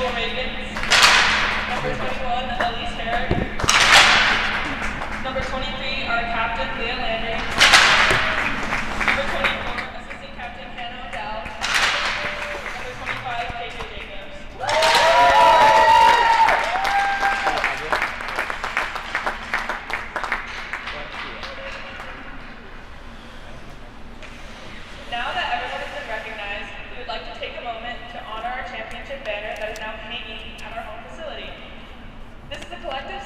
Number 21, Elise Herrick. Number 23, our captain, Leah Landry. Number 24, assistant captain, Hannah O'Dowd. Number 25, KJ Jacobs. Now that everyone has been recognized, we would like to take a moment to honor our championship banner that is now hanging at our home facility. This is a collective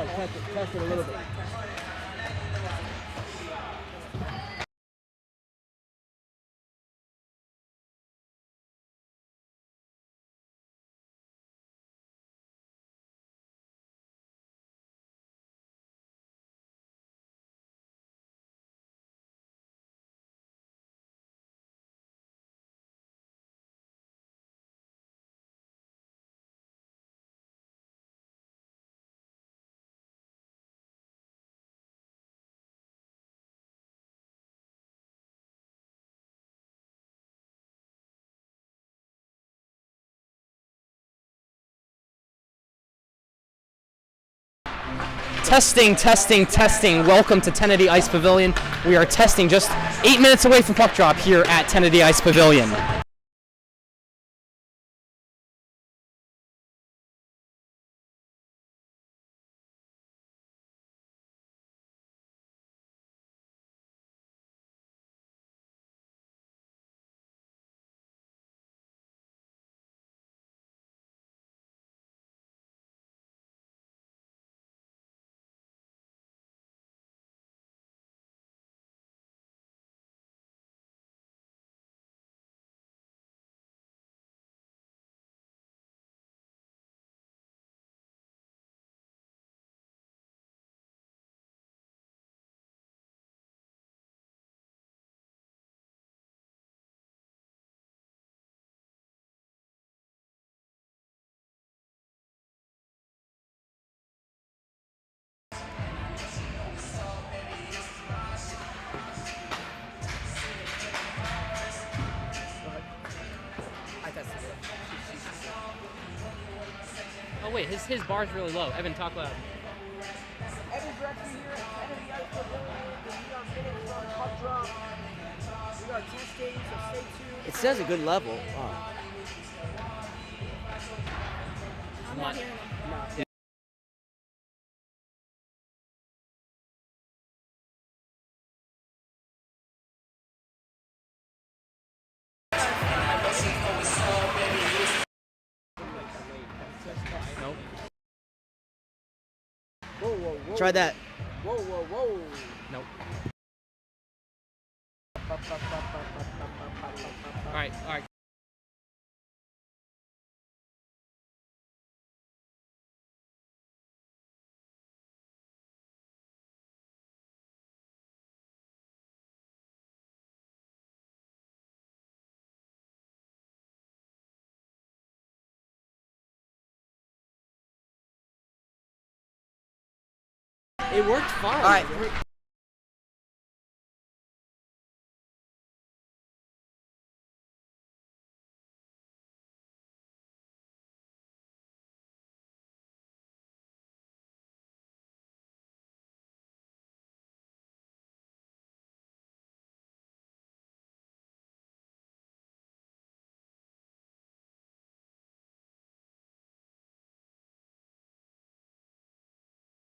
Test it a little bit. Testing, testing, testing. Welcome to Tennedy Ice Pavilion. We are testing just 8 minutes away from puck drop here at Tennedy Ice Pavilion. Oh wait, his bar's really low. Evan, talk loud. Evan Zaretsky here at Kennedy Ice Pavilion, and we are minutes from puck drop. We are testing, so stay tuned. It says a good level. Oh. I'm not hearing them. No. Nope. Whoa, whoa, whoa. Try that. Whoa, whoa, whoa. Nope. Alright, alright. It worked fine. All right.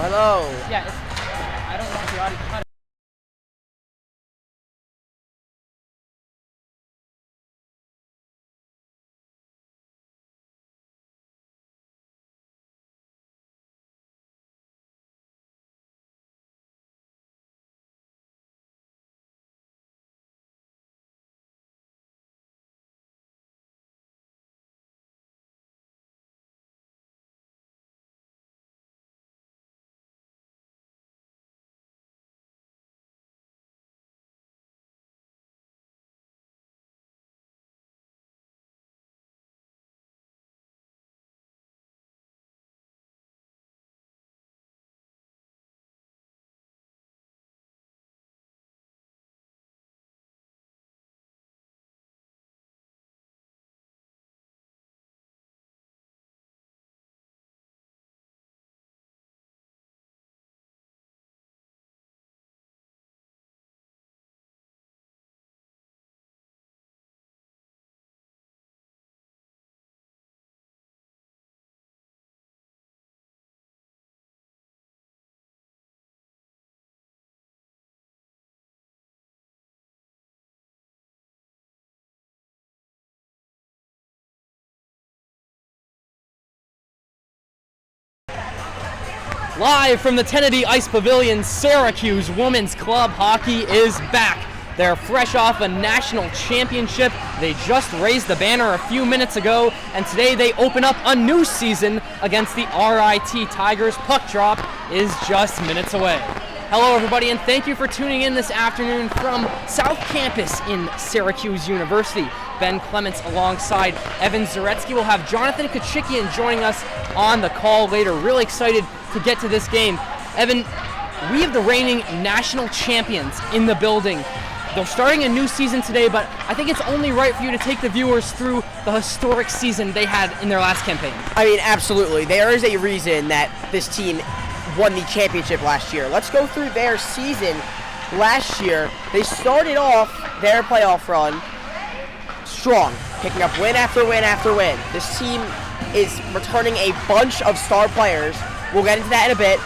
Hello. Yeah, I don't want the audio cut. Live from the Kennedy Ice Pavilion, Syracuse Women's Club Hockey is back. They're fresh off a national championship. They just raised the banner a few minutes ago, and today they open up a new season against the RIT Tigers. Puck drop is just minutes away. Hello everybody, and thank you for tuning in this afternoon from South Campus in Syracuse University. Ben Clements alongside Evan Zaretsky. We'll have Jonathan Kchikian joining us on the call later. Really excited to get to this game. Evan, we have the reigning national champions in the building. They're starting a new season today, but I think it's only right for you to take the viewers through the historic season they had in their last campaign. I mean, absolutely. There is a reason that this team won the championship last year. Let's go through their season last year. They started off their playoff run strong, picking up win after win after win. This team is returning a bunch of star players. We'll get into that in a bit,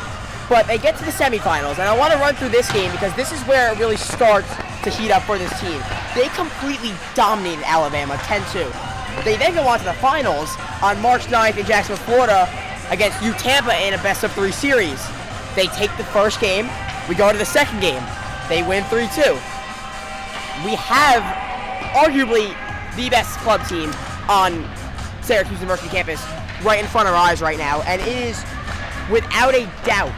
but they get to the semifinals, and I want to run through this game because this is where it really starts to heat up for this team. They completely dominated Alabama 10-2. They then go on to the finals on March 9th in Jacksonville, Florida against Tampa in a best-of-3 series. They take the first game. We go to the second game. They win 3-2. We have arguably the best club team on Syracuse University campus right in front of our eyes right now, and it is without a doubt,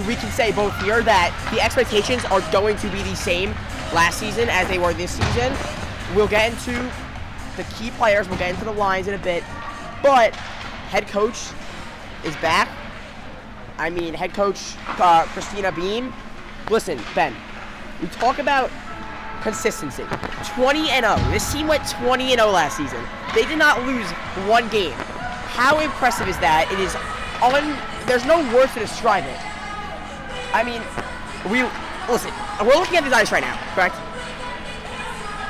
we can say both here that the expectations are going to be the same last season as they were this season. We'll get into the key players, we'll get into the lines in a bit, but head coach is back. I mean, head coach Christina Beam. Listen, Ben, we talk about consistency. 20-0. This team went 20-0 last season. They did not lose one game. How impressive is that? It is there's no words to describe it. I mean, we're looking at the dice right now, correct?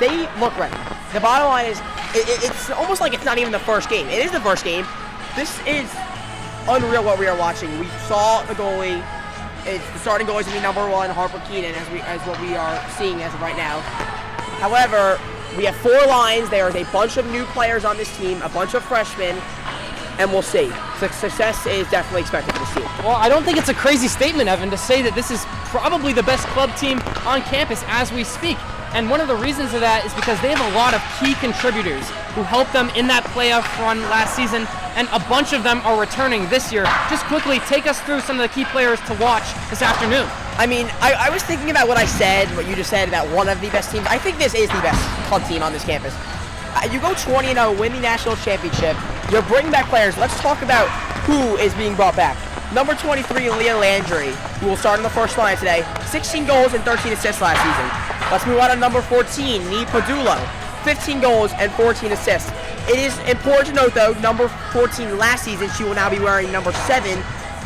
They look ready. The bottom line is, it's almost like it's not even the first game. It is the first game. This is unreal what we are watching. We saw the goalie. The starting goalie is going to be number 1, Harper Keenan, as what we are seeing as of right now. However, we have 4 lines. There is a bunch of new players on this team, a bunch of freshmen, and we'll see. Success is definitely expected for this team. Well, I don't think it's a crazy statement, Evan, to say that this is probably the best club team on campus as we speak. And one of the reasons of that is because they have a lot of key contributors who helped them in that playoff run last season, and a bunch of them are returning this year. Just quickly, take us through some of the key players to watch this afternoon. I mean, I was thinking about what you just said about one of the best teams. I think this is the best club team on this campus. You go 20-0, win the national championship. You're bringing back players. Let's talk about who is being brought back. Number 23, Leah Landry, who will start in the first line today. 16 goals and 13 assists last season. Let's move on to number 14, Nee Padulo. 15 goals and 14 assists. It is important to note, though, number 14 last season, she will now be wearing number 7.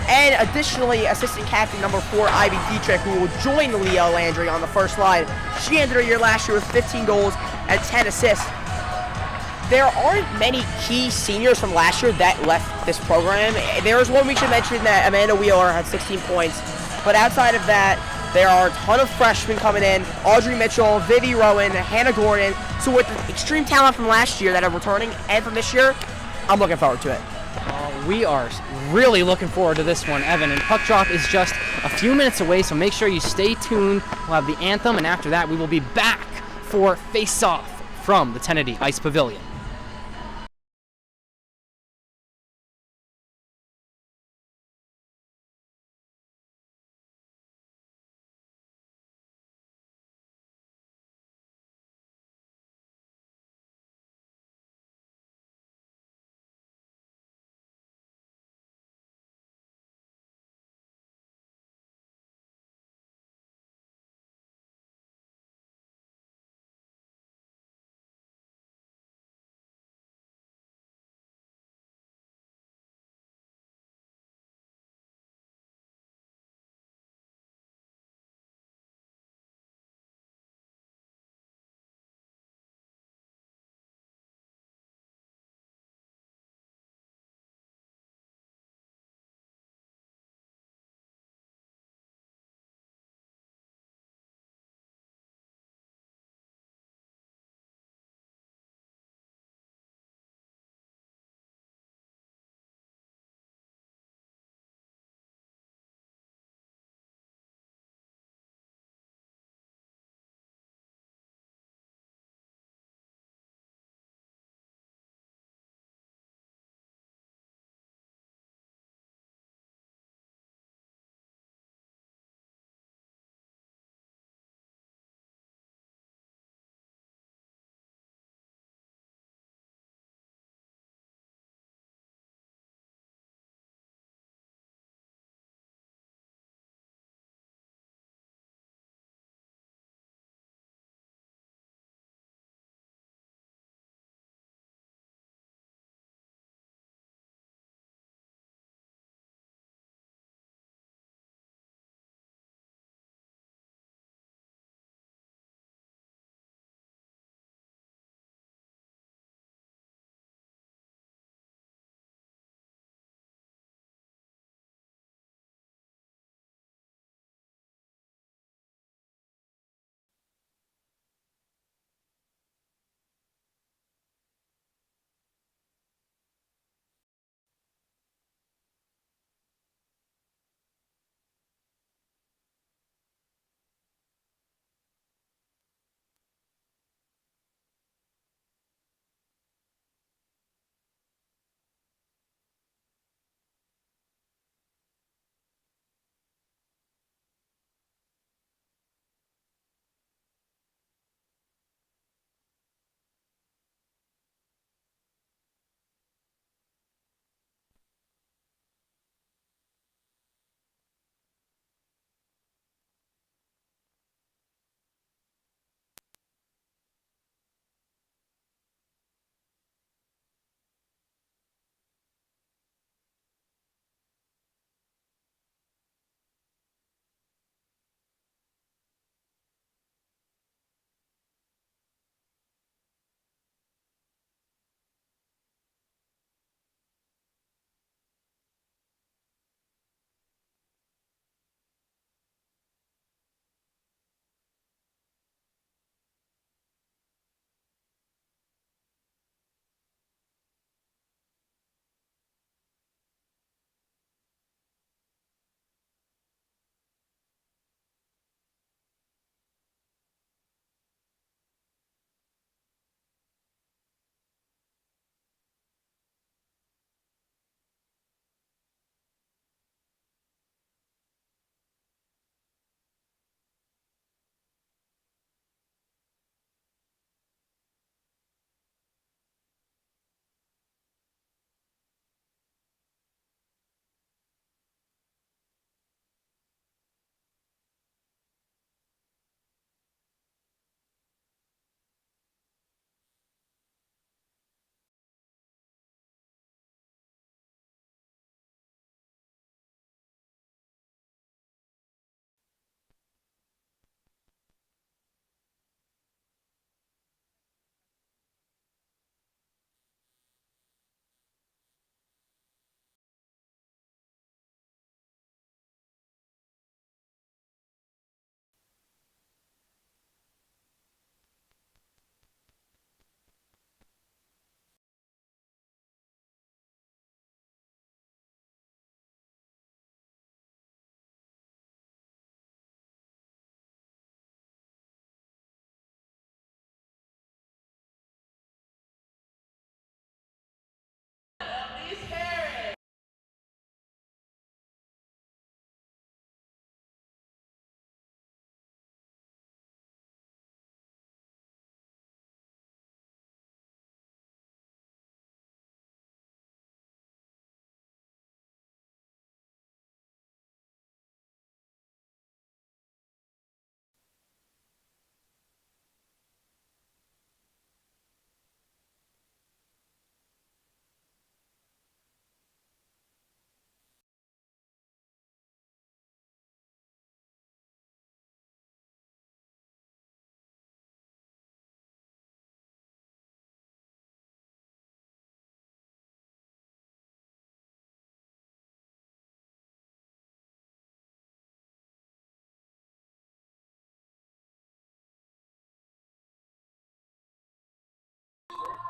And additionally, assistant captain number 4, Ivy Dietrich, who will join Leah Landry on the first line. She ended her year last year with 15 goals and 10 assists. There aren't many key seniors from last year that left this program. There is one we should mention, that Amanda Wheeler had 16 points. But outside of that, there are a ton of freshmen coming in. Audrey Mitchell, Vivi Rowan, Hannah Gordon. So with the extreme talent from last year that are returning and from this year, I'm looking forward to it. We are really looking forward to this one, Evan. And puck drop is just a few minutes away, so make sure you stay tuned. We'll have the anthem, and after that, we will be back for face-off from the Kennedy Ice Pavilion.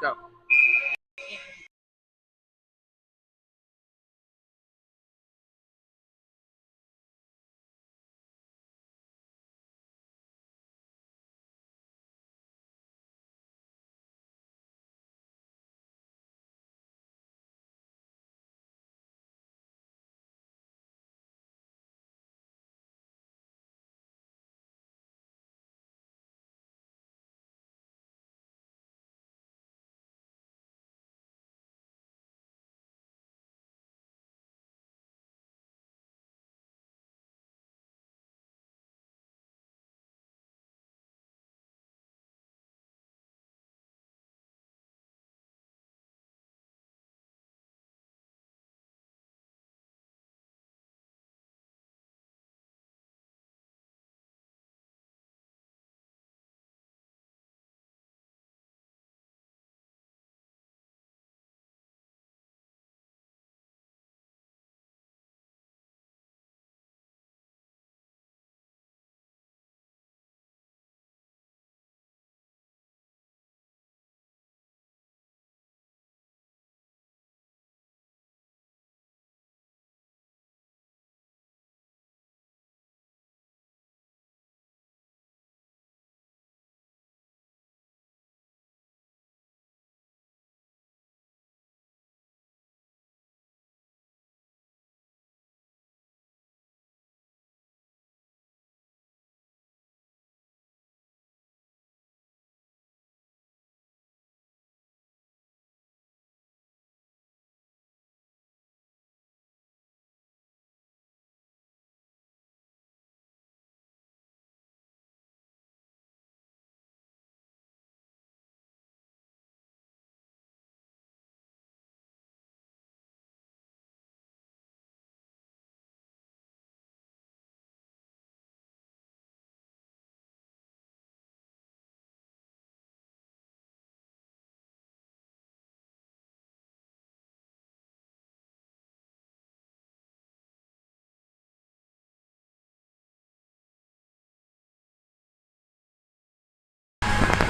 Go.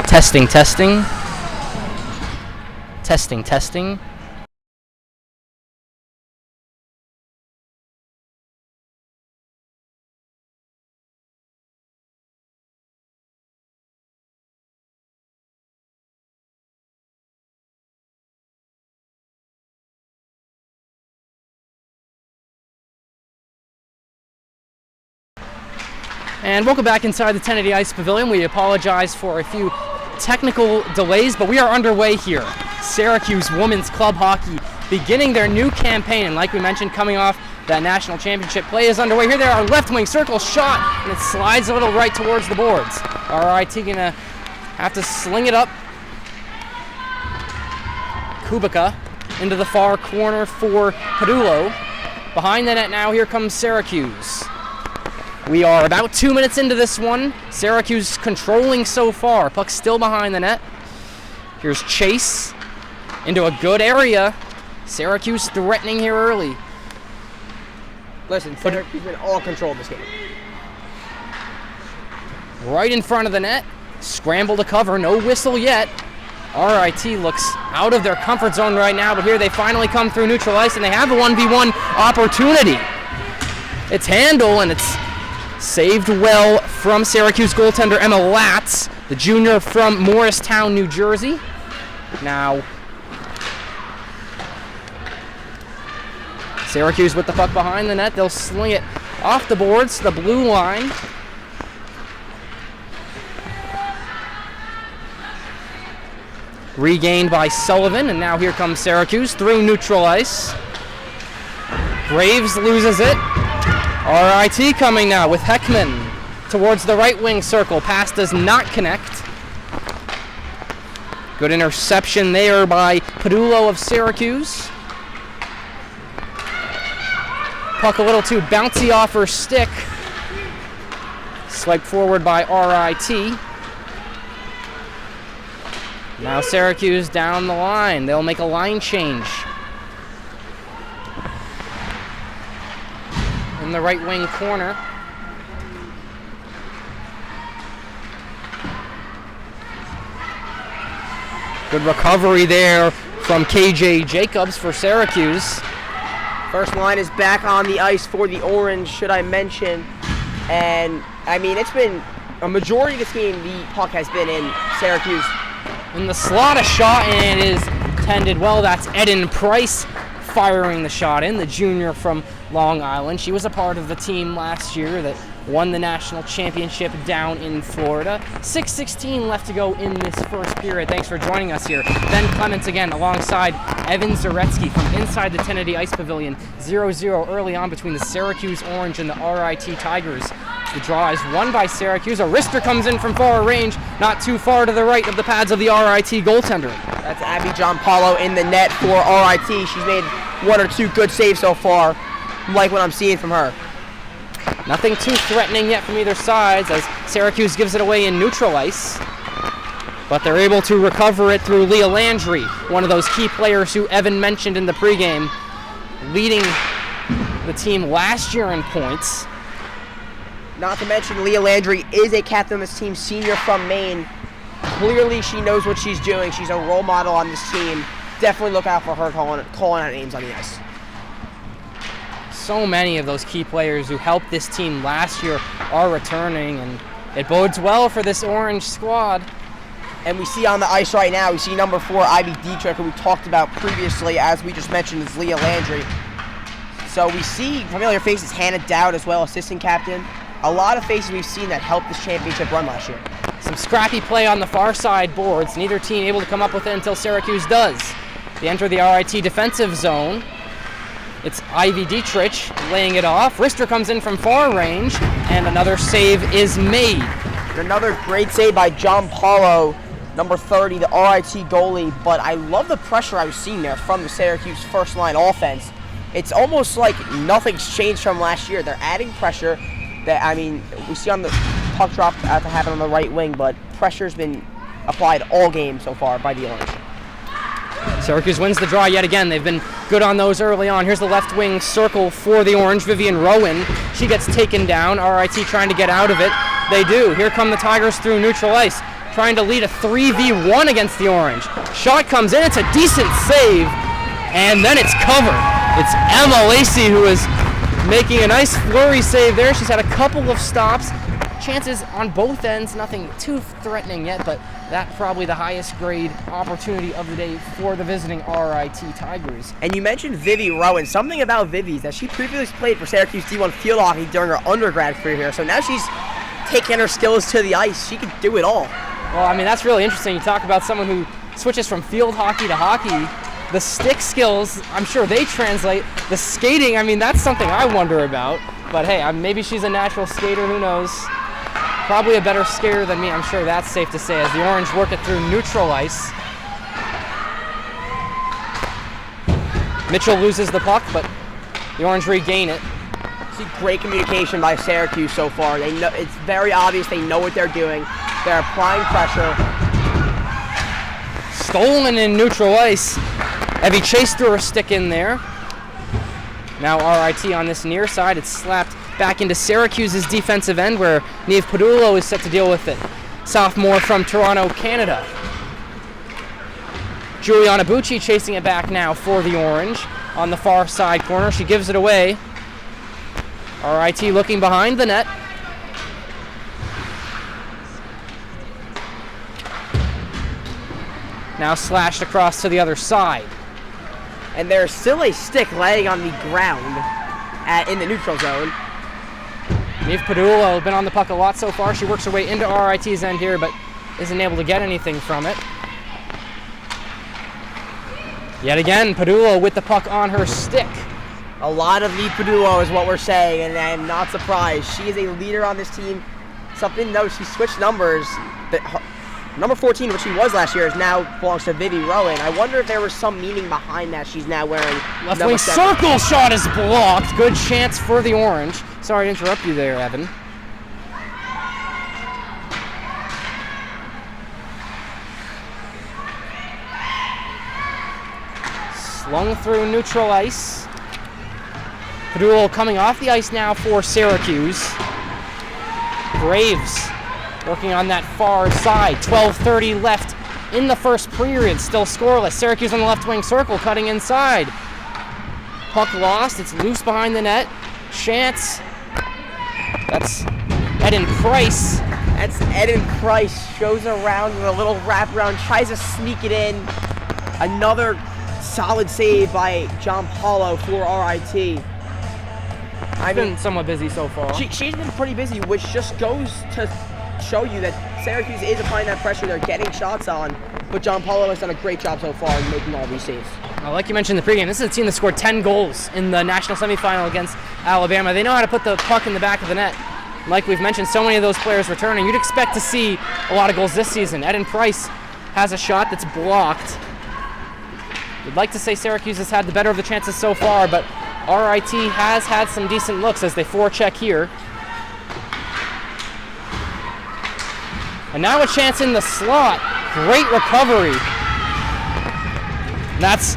Testing, testing. Testing, testing. And welcome back inside the 1080 Ice Pavilion. We apologize for a few technical delays, but we are underway here. Syracuse Women's Club Hockey beginning their new campaign, and like we mentioned, coming off that national championship play is underway. Here they are, left wing circle shot, and it slides a little right towards the boards. RIT gonna have to sling it up. Kubica into the far corner for Padullo. Behind the net now, here comes Syracuse. We are about 2 minutes into this one. Syracuse controlling so far. Puck still behind the net. Here's Chase into a good area. Syracuse threatening here early. Listen, Syracuse has been all control of this game. Right in front of the net. Scramble to cover. No whistle yet. RIT looks out of their comfort zone right now, but here they finally come through neutral ice, and they have a 1v1 opportunity. It's Handel, and it's saved well from Syracuse goaltender Emma Latz, the junior from Morristown, New Jersey. Now, Syracuse with the puck behind the net. They'll sling it off the boards to the blue line. Regained by Sullivan, and now here comes Syracuse through neutral ice. Graves loses it. RIT coming now with Heckman towards the right wing circle. Pass does not connect. Good interception there by Padullo of Syracuse. Puck a little too bouncy off her stick. Swiped forward by RIT. Now Syracuse down the line. They'll make a line change. In the right wing corner. Good recovery there from KJ Jacobs for Syracuse. First line is back on the ice for the Orange, should I mention. And, I mean, it's been a majority of this game, the puck has been in Syracuse. In the slot, a shot, and it is tended well. That's Eden Price firing the shot in, the junior from Long Island. She was a part of the team last year that won the national championship down in Florida. 6:16 left to go in this first period. Thanks for joining us here. Ben Clements again alongside Evan Zaretsky from inside the Kennedy Ice Pavilion. 0-0 early on between the Syracuse Orange and the RIT Tigers. The draw is won by Syracuse. A wrister comes in from far range, not too far to the right of the pads of the RIT goaltender. That's Abby Gianpaolo in the net for RIT. She's made 1 or 2 good saves so far. I like what I'm seeing from her. Nothing too threatening yet from either side as Syracuse gives it away in neutral ice. But they're able to recover it through Leah Landry, one of those key players who Evan mentioned in the pregame, leading the team last year in points. Not to mention Leah Landry is a captain of this team, senior from Maine. Clearly she knows what she's doing. She's a role model on this team. Definitely look out for her calling out names on the ice. So many of those key players who helped this team last year are returning, and it bodes well for this Orange squad. And we see on the ice right now, we see number 4, Ivy Dietrich, who we talked about previously, as we just mentioned, is Leah Landry. So we see familiar faces, Hannah Dowd as well, assistant captain. A lot of faces we've seen that helped this championship run last year. Some scrappy play on the far side boards, neither team able to come up with it until Syracuse does. They enter the RIT defensive zone. It's Ivy Dietrich laying it off. Wrister comes in from far range, and another save is made. Another great save by Gianpaolo, number 30, the RIT goalie. But I love the pressure I was seeing there from the Syracuse first line offense. It's almost like nothing's changed from last year. They're adding pressure. That, I mean, we see on the puck drop that happen on the right wing, but pressure's been applied all game so far by the Orange. Syracuse wins the draw yet again. They've been good on those early on. Here's the left wing circle for the Orange. Vivian Rowan, she gets taken down. RIT trying to get out of it. They do. Here come the Tigers through neutral ice, trying to lead a 3v1 against the Orange. Shot comes in. It's a decent save, and then it's covered. It's Emma Lacey who is making a nice flurry save there. She's had a couple of stops. Chances on both ends, nothing too threatening yet, but that probably the highest grade opportunity of the day for the visiting RIT Tigers. And you mentioned Vivi Rowan. Something about Vivi is that she previously played for Syracuse D1 field hockey during her undergrad career here, so now she's taking her skills to the ice. She can do it all. Well, I mean, that's really interesting. You talk about someone who switches from field hockey to hockey. The stick skills, I'm sure they translate. The skating, I mean, that's something I wonder about. But hey, maybe she's a natural skater, who knows? Probably a better skater than me, I'm sure that's safe to say, as the Orange work it through neutral ice. Mitchell loses the puck, but the Orange regain it. See great communication by Syracuse so far. They know, it's very obvious they know what they're doing. They're applying pressure. Stolen in neutral ice. Evie Chase threw her stick in there. Now RIT on this near side. It's slapped back into Syracuse's defensive end where Niamh Padulo is set to deal with it. Sophomore from Toronto, Canada. Juliana Bucci chasing it back now for the Orange on the far side corner. She gives it away. RIT looking behind the net. Now slashed across to the other side. And there's still a stick laying on the ground in the neutral zone. Niamh Padulo has been on the puck a lot so far. She works her way into RIT's end here, but isn't able to get anything from it. Yet again, Padulo with the puck on her stick. A lot of Niamh Padulo is what we're saying, and I'm not surprised. She is a leader on this team. Something though, she switched numbers. Number 14, which she was last year, is now belongs to Vivi Rowan. I wonder if there was some meaning behind that. She's now wearing left wing circle shot is blocked. Good chance for the Orange. Sorry to interrupt you there, Evan. Slung through neutral ice. Padulo coming off the ice now for Syracuse. Graves working on that far side. 12:30 left in the first period. Still scoreless. Syracuse on the left wing circle, cutting inside. Puck lost. It's loose behind the net. Chance. That's Eden Price. That's Eden Price. Shows around with a little wraparound. Tries to sneak it in. Another solid save by John Paulo for RIT. I've been somewhat busy so far. She's been pretty busy, which just goes to show you that Syracuse is applying that pressure. They're getting shots on, but John Paulo has done a great job so far in making all these saves. Like you mentioned in the pregame, this is a team that scored 10 goals in the national semifinal against Alabama. They know how to put the puck in the back of the net. Like we've mentioned, so many of those players returning. You'd expect to see a lot of goals this season. Eden Price has a shot that's blocked. We'd like to say Syracuse has had the better of the chances so far, but RIT has had some decent looks as they forecheck here. And now a chance in the slot. Great recovery. That's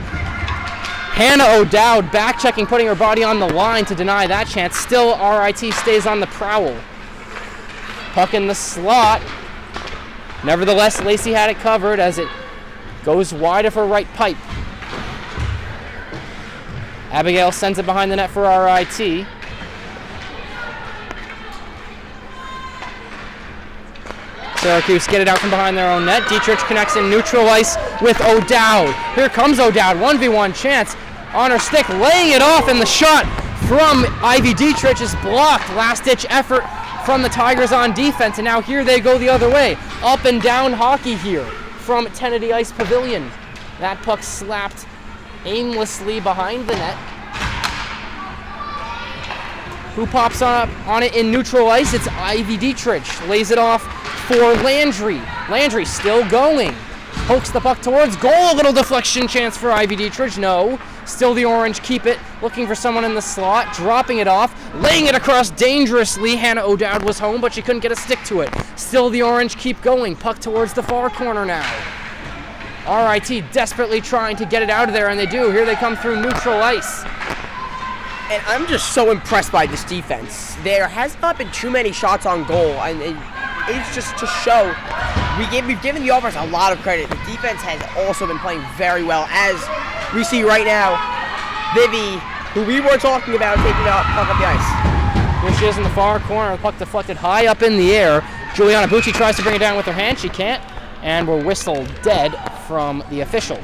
Hannah O'Dowd back-checking, putting her body on the line to deny that chance. Still, RIT stays on the prowl. Puck in the slot. Nevertheless, Lacey had it covered as it goes wide of her right pipe. Abigail sends it behind the net for RIT. Syracuse get it out from behind their own net. Dietrich connects in neutral ice with O'Dowd. Here comes O'Dowd, 1v1 chance on her stick, laying it off, and the shot from Ivy Dietrich is blocked. Last-ditch effort from the Tigers on defense, and now here they go the other way. Up and down hockey here from Kennedy Ice Pavilion. That puck slapped aimlessly behind the net. Who pops up on it in neutral ice? It's Ivy Dietrich. Lays it off for Landry. Landry still going. Pokes the puck towards goal. A little deflection chance for Ivy Dietrich. No. Still the Orange keep it. Looking for someone in the slot. Dropping it off. Laying it across dangerously. Hannah O'Dowd was home, but she couldn't get a stick to it. Still the Orange keep going. Puck towards the far corner now. RIT desperately trying to get it out of there, and they do. Here they come through neutral ice. And I'm just so impressed by this defense. There has not been too many shots on goal, and it's just to show. We've given the offense a lot of credit. The defense has also been playing very well, as we see right now. Vivi, who we were talking about, taking the puck up the ice. Here she is in the far corner. The puck deflected high up in the air. Juliana Bucci tries to bring it down with her hand. She can't, and we're whistled dead from the official.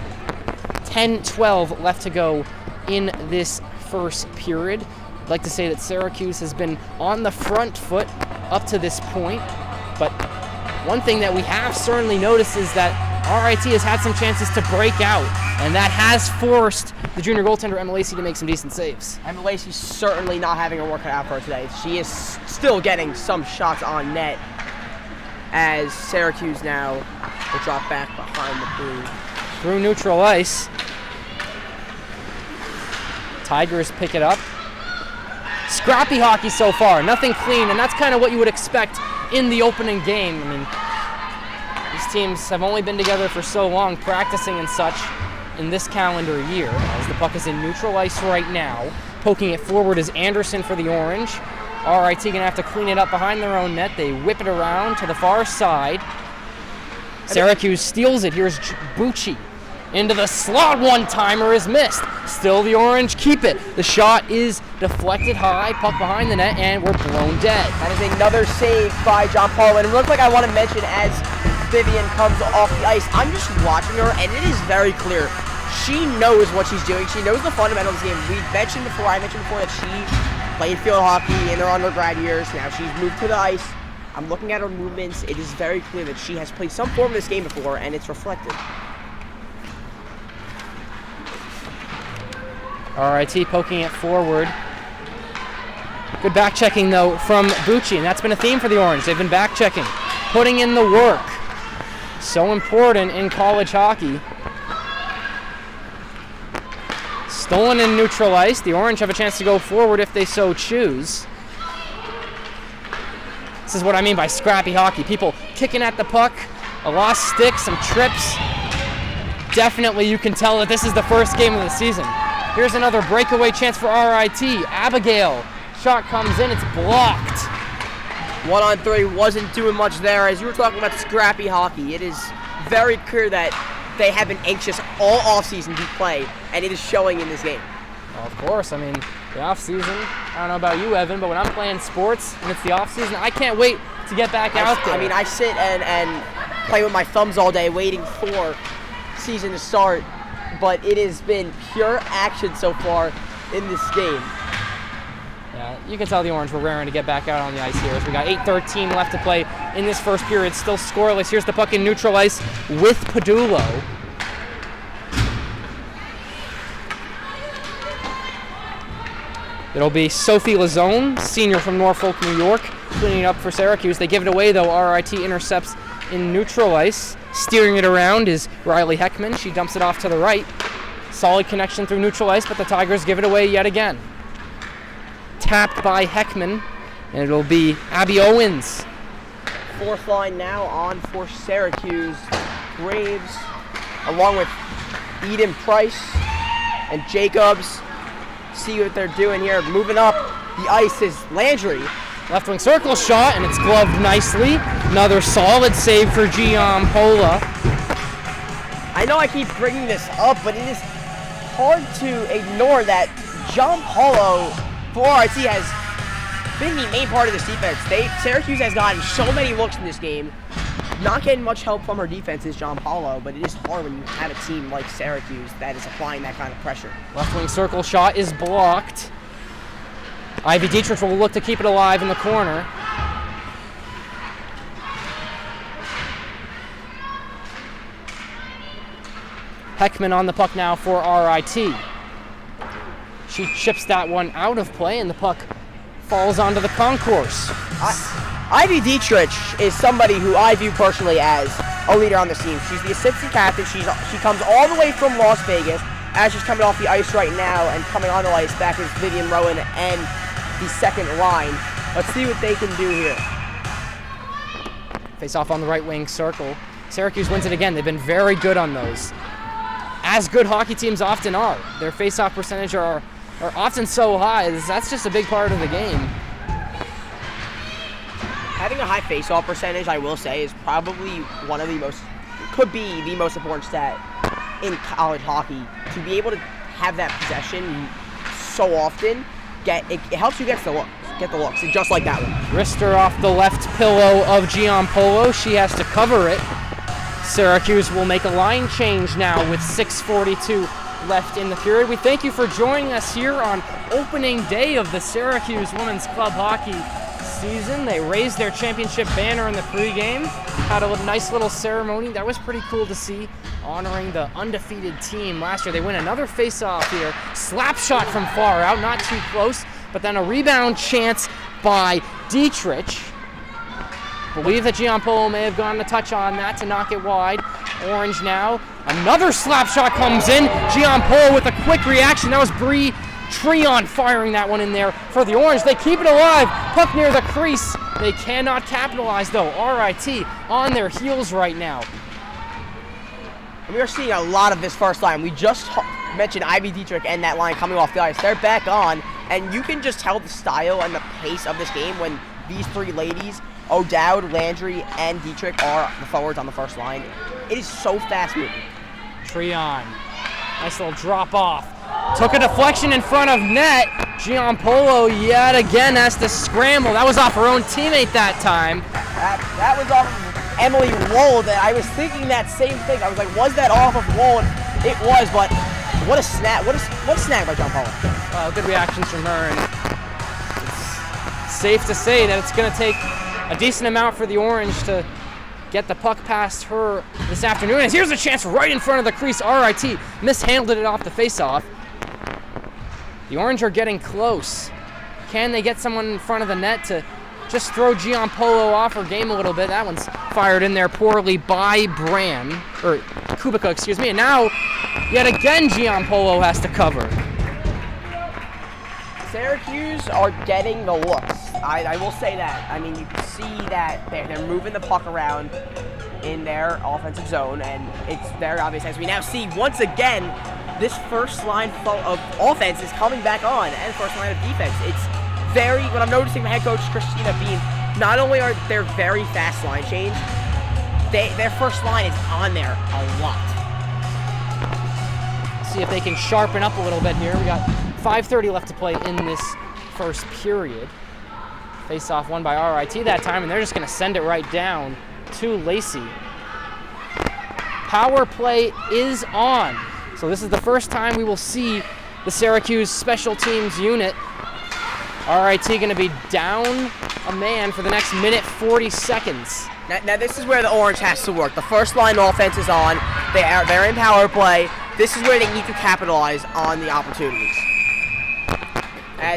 10-12 left to go in this first period. I'd like to say that Syracuse has been on the front foot up to this point, but one thing that we have certainly noticed is that RIT has had some chances to break out, and that has forced the junior goaltender Emma Lacey to make some decent saves. Emma Lacey's certainly not having her work cut out for her today. She is still getting some shots on net, as Syracuse now will drop back behind the blue. Through neutral ice. Tigers pick it up. Scrappy hockey so far, nothing clean, and that's kind of what you would expect in the opening game. I mean, these teams have only been together for so long, practicing and such in this calendar year, as the puck is in neutral ice right now. Poking it forward is Anderson for the Orange. RIT gonna have to clean it up behind their own net. They whip it around to the far side. Syracuse steals it. Here's Bucci. Into the slot, one-timer is missed. Still the Orange keep it. The shot is deflected high, puck behind the net, and we're blown dead. That is another save by John Paul. And it looks like I want to mention as Vivian comes off the ice, I'm just watching her, and it is very clear. She knows what she's doing. She knows the fundamentals of the game. I mentioned before that she played field hockey in her undergrad years. Now she's moved to the ice. I'm looking at her movements. It is very clear that she has played some form of this game before, and it's reflected. RIT poking it forward. Good back checking though from Bucci, and that's been a theme for the Orange. They've been back checking, putting in the work. So important in college hockey. Stolen in neutral ice. The Orange have a chance to go forward if they so choose. This is what I mean by scrappy hockey. People kicking at the puck, a lost stick, some trips. Definitely you can tell that this is the first game of the season. Here's another breakaway chance for RIT. Abigail, shot comes in, it's blocked. 1-on-3 wasn't doing much there. As you were talking about scrappy hockey, it is very clear that they have been anxious all offseason to play, and it is showing in this game. Well, of course. I mean, the off season. I don't know about you, Evan, but when I'm playing sports and it's the off season, I can't wait to get back out there. I mean, I sit and play with my thumbs all day, waiting for season to start. But it has been pure action so far in this game. Yeah, you can tell the Orange were raring to get back out on the ice here. As we got 8:13 left to play in this first period, still scoreless. Here's the puck in neutral ice with Padulo. It'll be Sophie Lazone, senior from Norfolk, New York, cleaning up for Syracuse. They give it away, though. RIT intercepts in neutral ice. Steering it around is Riley Heckman. She dumps it off to the right. Solid connection through neutral ice, but the Tigers give it away yet again. Tapped by Heckman, and it'll be Abby Owens. Fourth line now on for Syracuse. Graves, along with Eden Price and Jacobs. See what they're doing here. Moving up the ice is Landry. Left wing circle shot, and it's gloved nicely. Another solid save for Gianpola. I know I keep bringing this up, but it is hard to ignore that Gianpolo for RIT has been the main part of this defense. Syracuse has gotten so many looks in this game. Not getting much help from her defense is Gianpolo, but it is hard when you have a team like Syracuse that is applying that kind of pressure. Left wing circle shot is blocked. Ivy Dietrich will look to keep it alive in the corner. Heckman on the puck now for RIT. She chips that one out of play, and the puck falls onto the concourse. Ivy Dietrich is somebody who I view personally as a leader on this team. She's the assistant captain. She comes all the way from Las Vegas as she's coming off the ice right now, and coming on the ice back is Vivian Rowan and the second line. Let's see what they can do here. Face off on the right wing circle. Syracuse wins it again. They've been very good on those, as good hockey teams often are. Their face-off percentage are often so high. That's just a big part of the game. Having a high face-off percentage, I will say, is probably could be the most important stat in college hockey. To be able to have that possession so often, it helps you get the looks, and just like that one. Wrister off the left pillow of Gianpolo. She has to cover it. Syracuse will make a line change now with 6:42 left in the period. We thank you for joining us here on opening day of the Syracuse Women's Club Hockey season. They raised their championship banner in the pregame, had a nice little ceremony. That was pretty cool to see, honoring the undefeated team last year. They win another face-off here. Slap shot from far out, not too close, but then a rebound chance by Dietrich. Believe that Gianpolo may have gone to touch on that to knock it wide. Orange now. Another slap shot comes in. Gianpolo with a quick reaction. That was Bree Treon firing that one in there for the Orange. They keep it alive. Puck near the crease. They cannot capitalize, though. RIT on their heels right now. We are seeing a lot of this first line. We just mentioned Ivy Dietrich and that line coming off the ice. They're back on, and you can just tell the style and the pace of this game when these three ladies, O'Dowd, Landry, and Dietrich, are the forwards on the first line. It is so fast moving. Treon, nice little drop off. Took a deflection in front of net. Gianpolo yet again has to scramble. That was off her own teammate that time. That was off of Emily Wold. I was thinking that same thing. I was like, was that off of Wold? It was, but what a snag! What a snag by Gianpolo. Good reactions from her, and it's safe to say that it's going to take a decent amount for the Orange to get the puck past her this afternoon. And here's a chance right in front of the crease. RIT mishandled it off the faceoff. The Orange are getting close. Can they get someone in front of the net to just throw Gianpolo off her game a little bit? That one's fired in there poorly by Kubica, excuse me. And now, yet again, Gianpolo has to cover. Syracuse are getting the looks. I will say that. I mean, you can see that they're moving the puck around in their offensive zone, and it's very obvious as we now see once again this first line of offense is coming back on, and first line of defense. It's what I'm noticing from head coach Christina Bean, not only are there very fast line change, their first line is on there a lot. See if they can sharpen up a little bit here. We got 5:30 left to play in this first period. Face-off won by RIT that time, and they're just going to send it right down to Lacey. Power play is on. So this is the first time we will see the Syracuse special teams unit. RIT going to be down a man for the next minute 40 seconds. Now this is where the Orange has to work. The first line offense is on. They're in power play. This is where they need to capitalize on the opportunities.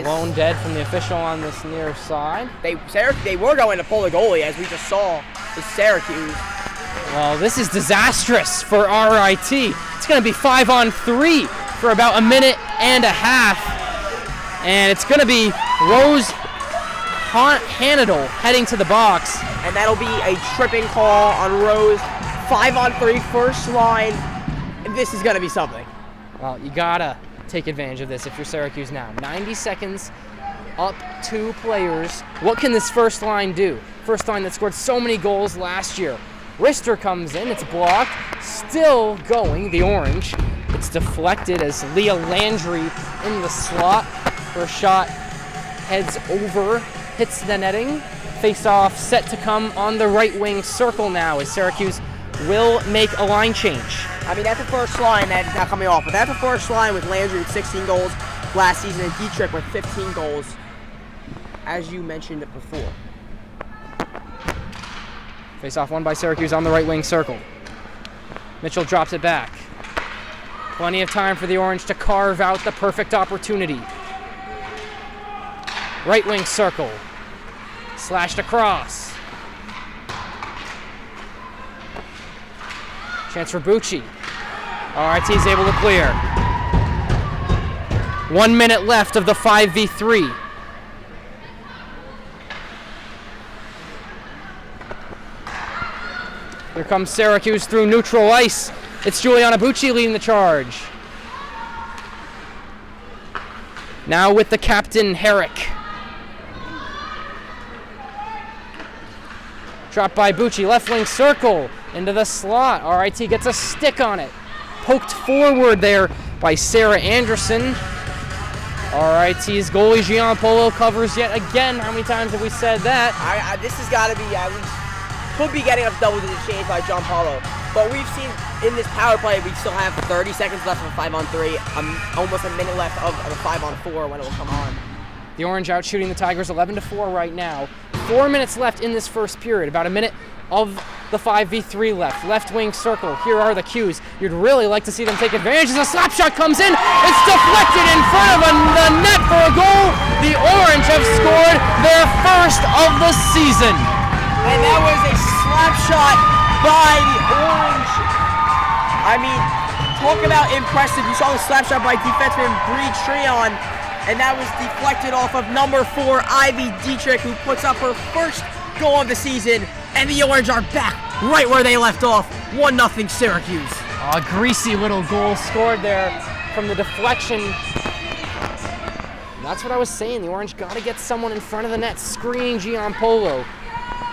Blown dead from the official on this near side. They were going to pull the goalie, as we just saw with Syracuse. Well, this is disastrous for RIT. It's going to be 5-on-3 for about a minute and a half. And it's going to be Rose Hanadel heading to the box. And that'll be a tripping call on Rose. 5-on-3, first line. And this is going to be something. Well, you got to take advantage of this if you're Syracuse now. 90 seconds, up 2 players. What can this first line do? First line that scored so many goals last year. Rister comes in, it's blocked, still going, the Orange. It's deflected as Leah Landry in the slot. First shot heads over, hits the netting. Face-off set to come on the right wing circle now as Syracuse will make a line change. I mean, that's the first line that is not coming off, but that's the first line with Landry with 16 goals last season and Dietrich with 15 goals, as you mentioned it before. Face-off won by Syracuse on the right wing circle. Mitchell drops it back. Plenty of time for the Orange to carve out the perfect opportunity. Right wing circle. Slashed across. Chance for Bucci. RIT is able to clear. 1 minute left of the 5v3. Here comes Syracuse through neutral ice. It's Juliana Bucci leading the charge. Now with the captain, Herrick. Dropped by Bucci, left wing circle, into the slot. RIT gets a stick on it. Poked forward there by Sarah Anderson. RIT's goalie, Gianpolo, covers yet again. How many times have we said that? This has got to be at least, could be getting a double-digit change by Gianpolo. But we've seen in this power play, we still have 30 seconds left of a 5-on-3, almost a minute left of a 5-on-4 when it will come on. The Orange out shooting the Tigers 11-4 right now. 4 minutes left in this first period. About a minute of the 5v3 left. Left wing circle. Here are the cues. You'd really like to see them take advantage as a slap shot comes in. It's deflected in front of the net for a goal. The Orange have scored their first of the season. And that was a slap shot by the Orange. I mean, talk about impressive. You saw the slap shot by defenseman Bree Treon, and that was deflected off of number 4, Ivy Dietrich, who puts up her first goal of the season, and the Orange are back right where they left off. 1-0 Syracuse. A greasy little goal scored there from the deflection. And that's what I was saying. The Orange got to get someone in front of the net, screening Gianpolo.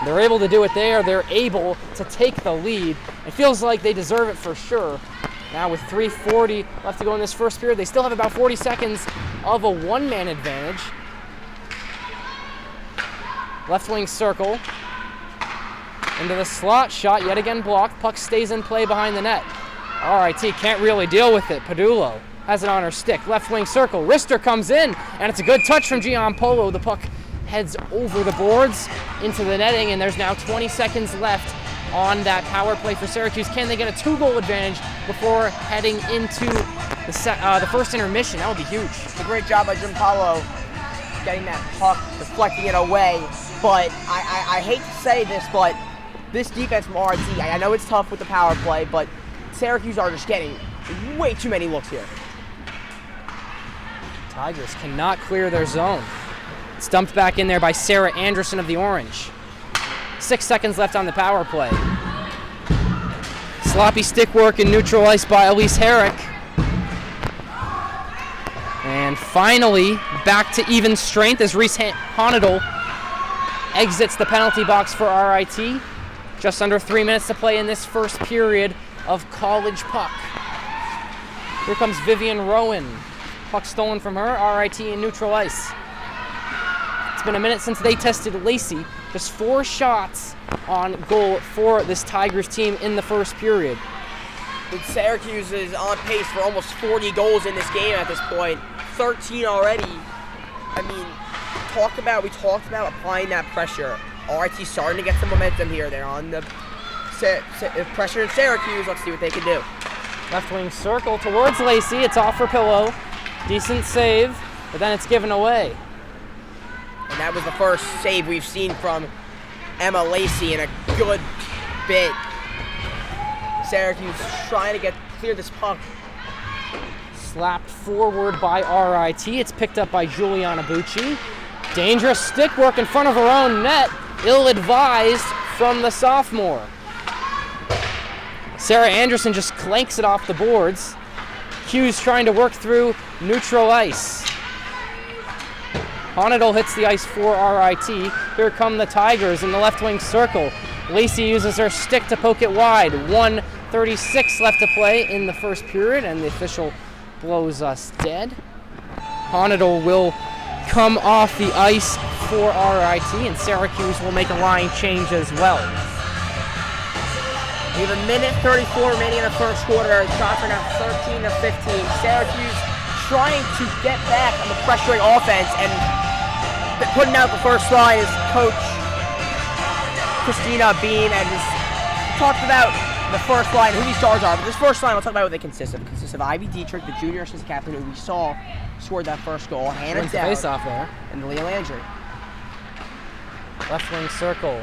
They're able to do it there. They're able to take the lead. It feels like they deserve it for sure. Now with 3:40 left to go in this first period, they still have about 40 seconds of a one-man advantage. Left wing circle. Into the slot, shot yet again blocked. Puck stays in play behind the net. RIT can't really deal with it. Padulo has it on her stick. Left wing circle. Rister comes in, and it's a good touch from Gianpolo. The puck heads over the boards into the netting, and there's now 20 seconds left on that power play for Syracuse. Can they get a 2-goal advantage before heading into the first intermission? That would be huge. It's a great job by Gianpolo getting that puck, deflecting it away. But I hate to say this, but this defense from RIT, I know it's tough with the power play, but Syracuse are just getting way too many looks here. Tigers cannot clear their zone. It's dumped back in there by Sarah Anderson of the Orange. 6 seconds left on the power play. Sloppy stick work in neutral ice by Elise Herrick. And finally, back to even strength as Reese Honadel exits the penalty box for RIT. Just under 3 minutes to play in this first period of college puck. Here comes Vivian Rowan. Puck stolen from her, RIT in neutral ice. It's been a minute since they tested Lacey. Just 4 shots on goal for this Tigers team in the first period. And Syracuse is on pace for almost 40 goals in this game at this point. 13 already. I mean, we talked about applying that pressure. RIT starting to get some momentum here. They're on the pressure in Syracuse. Let's see what they can do. Left wing circle towards Lacey. It's off for Pillow. Decent save, but then it's given away. And that was the first save we've seen from Emma Lacey in a good bit. Syracuse trying to clear this puck. Slapped forward by RIT. It's picked up by Juliana Bucci. Dangerous stick work in front of her own net. Ill-advised from the sophomore. Sarah Anderson just clanks it off the boards. Hughes trying to work through neutral ice. Honidal hits the ice for RIT. Here come the Tigers in the left wing circle. Lacey uses her stick to poke it wide. 1:36 left to play in the first period, and the official blows us dead. Honidal will come off the ice for RIT, and Syracuse will make a line change as well. We have a minute 34 remaining in the first quarter. Shots are now 13 to 15. Syracuse trying to get back on the pressuring offense, and putting out the first line is Coach Christina Bean, and has talked about the first line, who these stars are. But this first line, we'll talk about what they consist of. It consists of Ivy Dietrich, the junior assistant captain, who we saw scored that first goal. Hannah Wins the Dowd, face-off there. and Leah Landry. Left wing circle.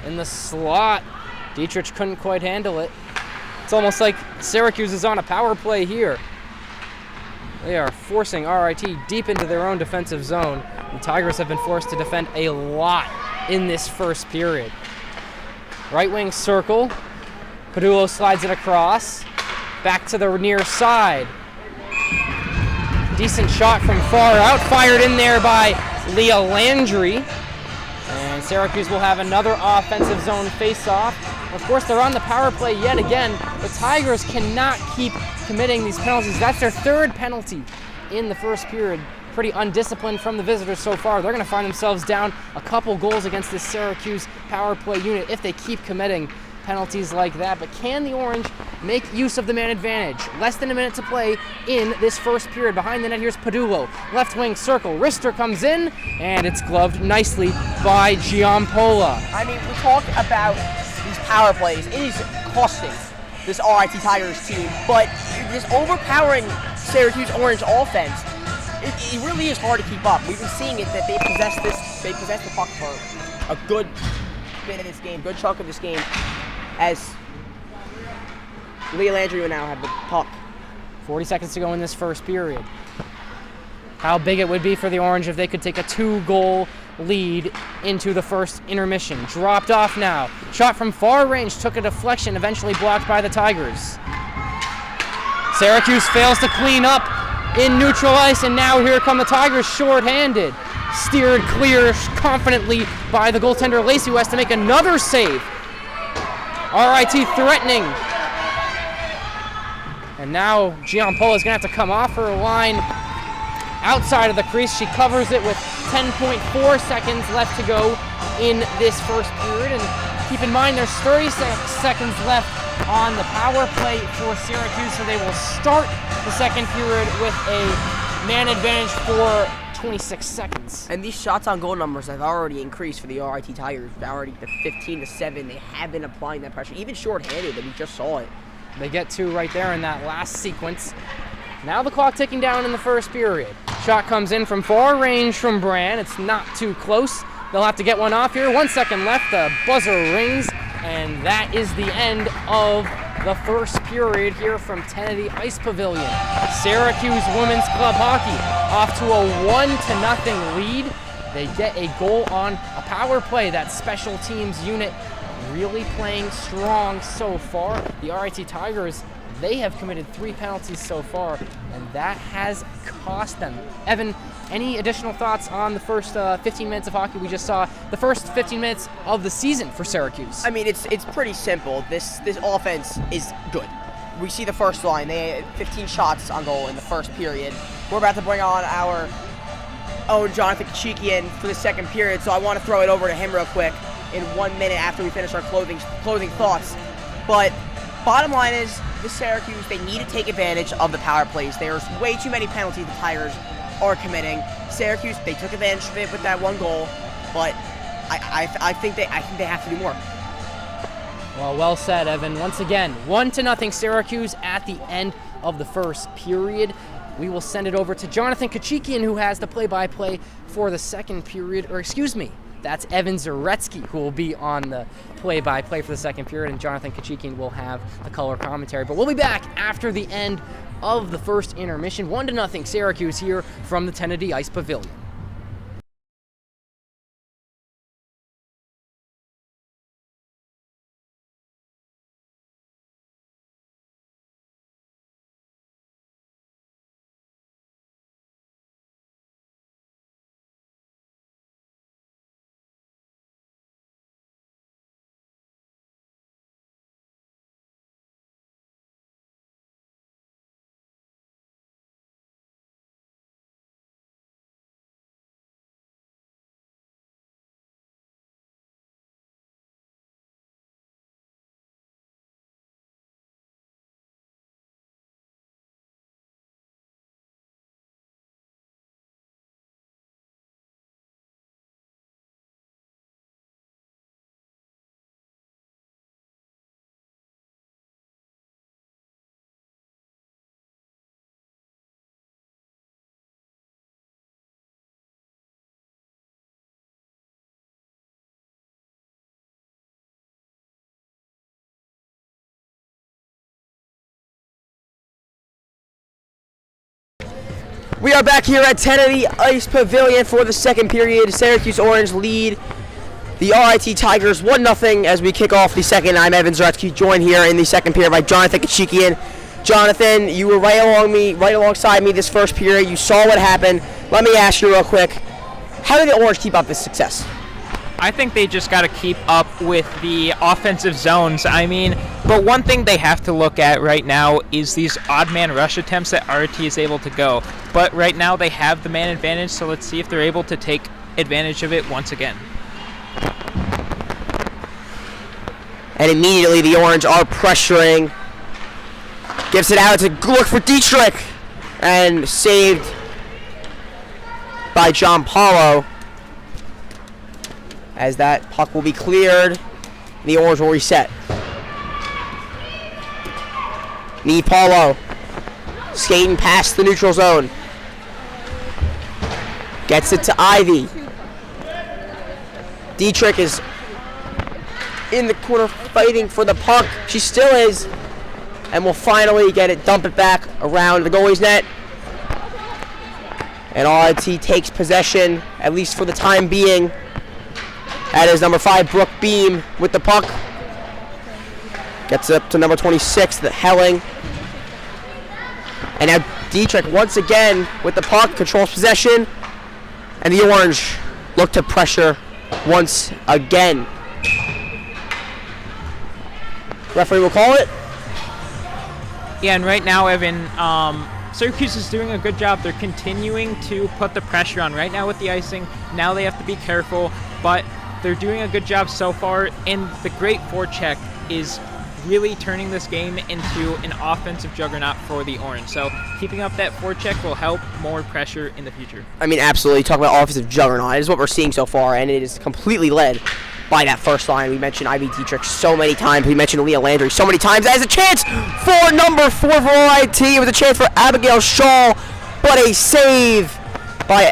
In the slot. Dietrich couldn't quite handle it. It's almost like Syracuse is on a power play here. They are forcing RIT deep into their own defensive zone. The Tigers have been forced to defend a lot in this first period. Right wing circle. Padulo slides it across. Back to the near side. Decent shot from far out. Fired in there by Leah Landry. And Syracuse will have another offensive zone face-off. Of course, they're on the power play yet again. The Tigers cannot keep committing these penalties. That's their 3rd penalty in the first period. Pretty undisciplined from the visitors so far. They're going to find themselves down a couple goals against this Syracuse power play unit if they keep committing penalties like that. But can the Orange make use of the man advantage? Less than a minute to play in this first period. Behind the net, here's Padulo. Left wing circle. Rister comes in, and it's gloved nicely by Giampola. I mean, we talk about these power plays. It is costing this RIT Tigers team, but this overpowering Syracuse Orange offense, it really is hard to keep up. We've been seeing it that they possess the puck for a good bit of this game, good chunk of this game, as Leah Landry will now have the puck. 40 seconds to go in this first period. How big it would be for the Orange if they could take a 2-goal lead into the first intermission. Dropped off now. Shot from far range, took a deflection, eventually blocked by the Tigers. Syracuse fails to clean up in neutral ice, and now here come the Tigers short-handed. Steered clear confidently by the goaltender Lacey, who has to make another save. RIT threatening. And now Giampola is going to have to come off her line outside of the crease. She covers it with 10.4 seconds left to go in this first period. And keep in mind there's 36 seconds left on the power play for Syracuse, so they will start the second period with a man advantage for 26 seconds. And these shots on goal numbers have already increased for the RIT Tigers. They're already to 15-7. They have been applying that pressure, even short-handed, and we just saw it. They get 2 right there in that last sequence. Now the clock ticking down in the first period. Shot comes in from far range from Brand. It's not too close. They'll have to get one off here. 1 second left. The buzzer rings, and that is the end of the first period here from Kennedy Ice Pavilion. Syracuse Women's Club Hockey off to a 1-0 lead. They get a goal on a power play. That special teams unit really playing strong so far. The RIT Tigers They have committed 3 penalties so far, and that has cost them. Evan, any additional thoughts on the first 15 minutes of hockey we just saw? The first 15 minutes of the season for Syracuse. I mean, it's pretty simple. This offense is good. We see the first line. They had 15 shots on goal in the first period. We're about to bring on our own Jonathan Kchikian for the second period, so I want to throw it over to him real quick in 1 minute after we finish our closing thoughts. But bottom line is, the Syracuse, they need to take advantage of the power plays. There's way too many penalties the Tigers are committing. Syracuse, they took advantage of it with that 1 goal, but I think they have to do more. Well said, Evan. Once again, 1-0 Syracuse at the end of the first period. We will send it over to Jonathan Kchikian, who has the play-by-play for the second period, or excuse me, that's Evan Zaretsky, who will be on the play-by-play for the second period, and Jonathan Kchikian will have the color commentary. But we'll be back after the end of the first intermission. 1-0 Syracuse here from the Kennedy Ice Pavilion. We are back here at Kennedy Ice Pavilion for the second period. Syracuse Orange lead the RIT Tigers 1-0 as we kick off the second. I'm Evan Zaretsky, joined here in the second period by Jonathan Kchikian. Jonathan, you were right alongside me this first period. You saw what happened. Let me ask you real quick, how did the Orange keep up this success? I think they just got to keep up with the offensive zones. I mean, but one thing they have to look at right now is these odd man rush attempts that RIT is able to go. But right now they have the man advantage, so let's see if they're able to take advantage of it once again. And immediately the Orange are pressuring. Gives it out to look for Dietrich. And saved by John Paulo. As that puck will be cleared, the Orange will reset. Paulo skating past the neutral zone. Gets it to Ivy. Dietrich is in the corner fighting for the puck. She still is. And will finally dump it back around the goalie's net. And RIT takes possession, at least for the time being. That is number 5, Brooke Beam, with the puck. Gets up to number 26, the Helling. And now Dietrich once again with the puck, controls possession. And the Orange look to pressure once again. Referee will call it. Yeah, and right now, Evan, Syracuse is doing a good job. They're continuing to put the pressure on. Right now with the icing, now they have to be careful, but they're doing a good job so far, and the great forecheck is really turning this game into an offensive juggernaut for the Orange. So keeping up that forecheck will help more pressure in the future. I mean, absolutely. Talk about offensive juggernaut. It is what we're seeing so far, and it is completely led by that first line. We mentioned Ivy Dietrich so many times. We mentioned Leah Landry so many times. That is a chance for number 4 for RIT. It was a chance for Abigail Shaw, but a save by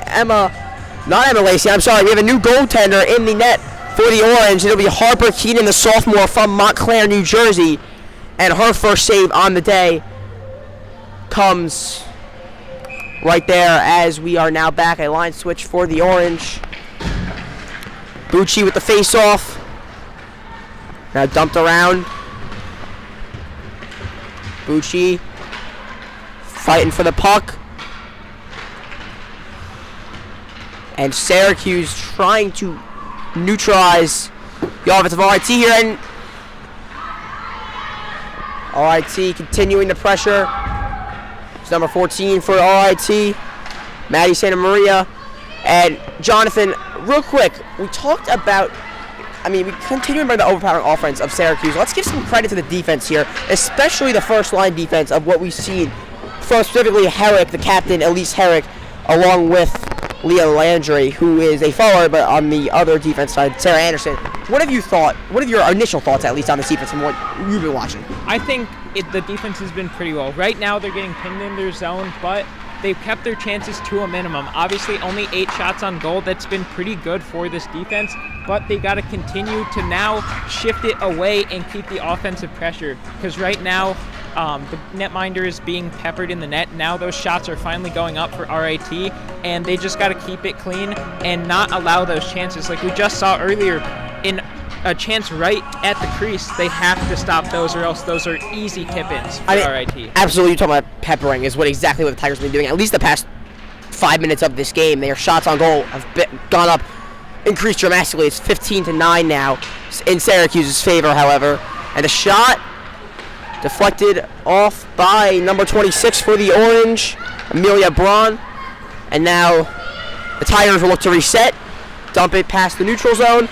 not Emma Lacey, I'm sorry. We have a new goaltender in the net for the Orange. It'll be Harper Keenan, the sophomore from Montclair, New Jersey. And her first save on the day comes right there as we are now back. A line switch for the Orange. Bucci with the face-off. Now dumped around. Bucci fighting for the puck. And Syracuse trying to neutralize the offensive RIT here, and RIT continuing the pressure. It's number 14 for RIT, Maddie Santa Maria. And Jonathan, real quick, we talked about, we continue by the overpowering offense of Syracuse. Let's give some credit to the defense here, especially the first line defense of what we've seen from specifically Herrick, the captain, Elise Herrick, along with Leah Landry, who is a forward, but on the other defense side, Sarah Anderson. What have you thought? What are your initial thoughts, at least, on this defense from what you've been watching? I think the defense has been pretty well. Right now, they're getting pinned in their zone, but they've kept their chances to a minimum. Obviously, only 8 shots on goal. That's been pretty good for this defense, but they got to continue to now shift it away and keep the offensive pressure, because right now, the netminder is being peppered in the net. Now those shots are finally going up for RIT, and they just got to keep it clean and not allow those chances. Like we just saw earlier, in a chance right at the crease, they have to stop those, or else those are easy tip-ins for RIT. Absolutely, you're talking about peppering is exactly what the Tigers have been doing. At least the past 5 minutes of this game, their shots on goal have gone up, increased dramatically. It's 15-9 now in Syracuse's favor, however. And the shot deflected off by number 26 for the Orange, Amelia Braun. And now the Tigers will look to reset, dump it past the neutral zone.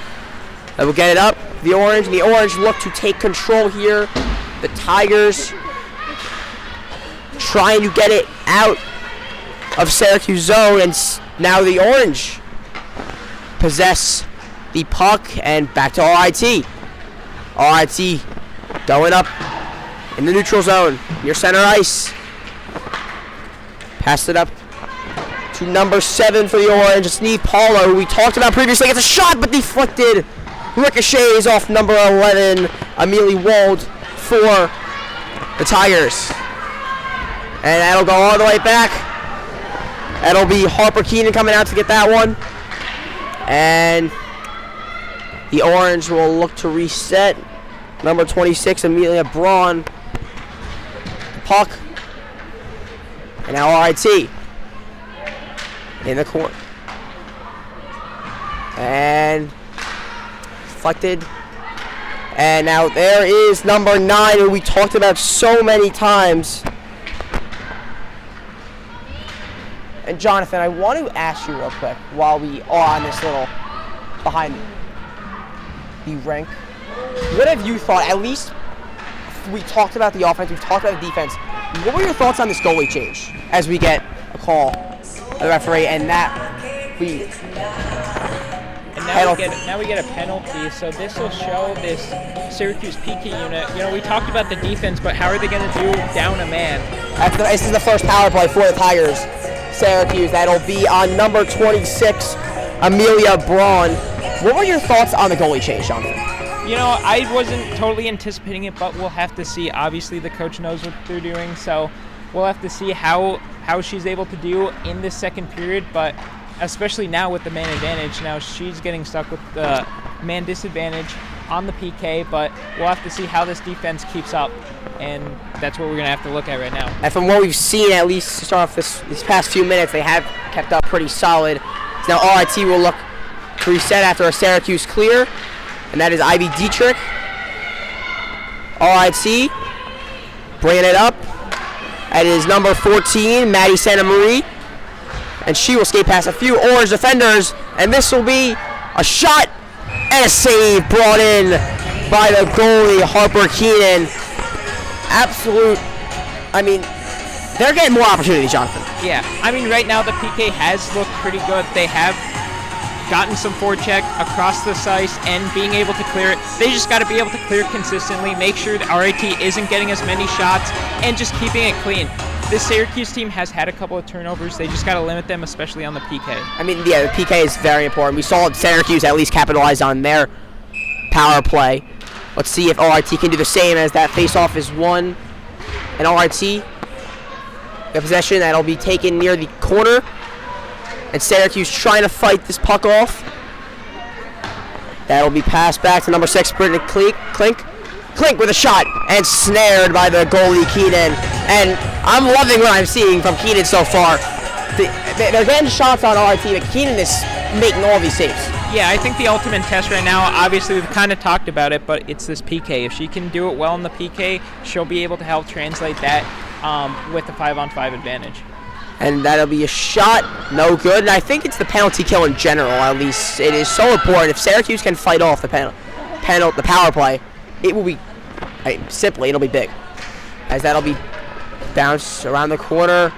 They will get it up, the Orange. And the Orange look to take control here. The Tigers trying to get it out of Syracuse zone. And now the Orange possess the puck, and back to RIT. RIT going up in the neutral zone, near center ice. Passed it up to number 7 for the Orange. It's Neve Paulo, who we talked about previously. It's a shot, but deflected. Ricochets off number 11, Amelie Wold, for the Tigers. And that'll go all the way back. That'll be Harper Keenan coming out to get that one. And the Orange will look to reset. Number 26, Amelia Braun. Puck. And now RIT in the court. And deflected. And now there is number 9, who we talked about so many times. And Jonathan, I want to ask you real quick, while we are on this little behind the rank, what have you thought? At least we talked about the offense, we've talked about the defense. What were your thoughts on this goalie change as we get a call of the referee, and that we now we get a penalty, so this will show this Syracuse PK unit. We talked about the defense, but how are they going to do down a man? This is the first power play for the Tigers. Syracuse, that'll be on number 26, Amelia Braun. What were your thoughts on the goalie change, Jonathan? I wasn't totally anticipating it, but we'll have to see. Obviously, the coach knows what they're doing, so we'll have to see how she's able to do in this second period, but especially now with the man advantage. Now she's getting stuck with the man disadvantage on the PK, but we'll have to see how this defense keeps up, and that's what we're going to have to look at right now. And from what we've seen, at least to start off these past few minutes, they have kept up pretty solid. So now RIT will look to reset after a Syracuse clear, and that is Ivy Dietrich. RIT bringing it up. That is number 14, Maddie Santa Maria. And she will skate past a few Orange defenders, and this will be a shot and a save brought in by the goalie, Harper Keenan. They're getting more opportunities, Jonathan. Yeah, right now the PK has looked pretty good. They have gotten some forecheck across the ice and being able to clear it. They just got to be able to clear consistently, make sure that RIT isn't getting as many shots, and just keeping it clean. This Syracuse team has had a couple of turnovers. They just got to limit them, especially on the PK. The PK is very important. We saw Syracuse at least capitalize on their power play. Let's see if RIT can do the same, as that face-off is won. And RIT, the possession, that'll be taken near the corner. And Syracuse trying to fight this puck off. That'll be passed back to number 6, Brittany Klink. Klink with a shot and snared by the goalie Keenan. And I'm loving what I'm seeing from Keenan so far. They're getting shots on RIT, but Keenan is making all these saves. Yeah, I think the ultimate test right now, obviously we've kind of talked about it, but it's this PK. If she can do it well in the PK, she'll be able to help translate that with the 5-on-5 advantage. And that'll be a shot, no good. And I think it's the penalty kill in general, at least. It is so important. If Syracuse can fight off the the power play, it will be, it'll be big. As that'll be bounced around the corner.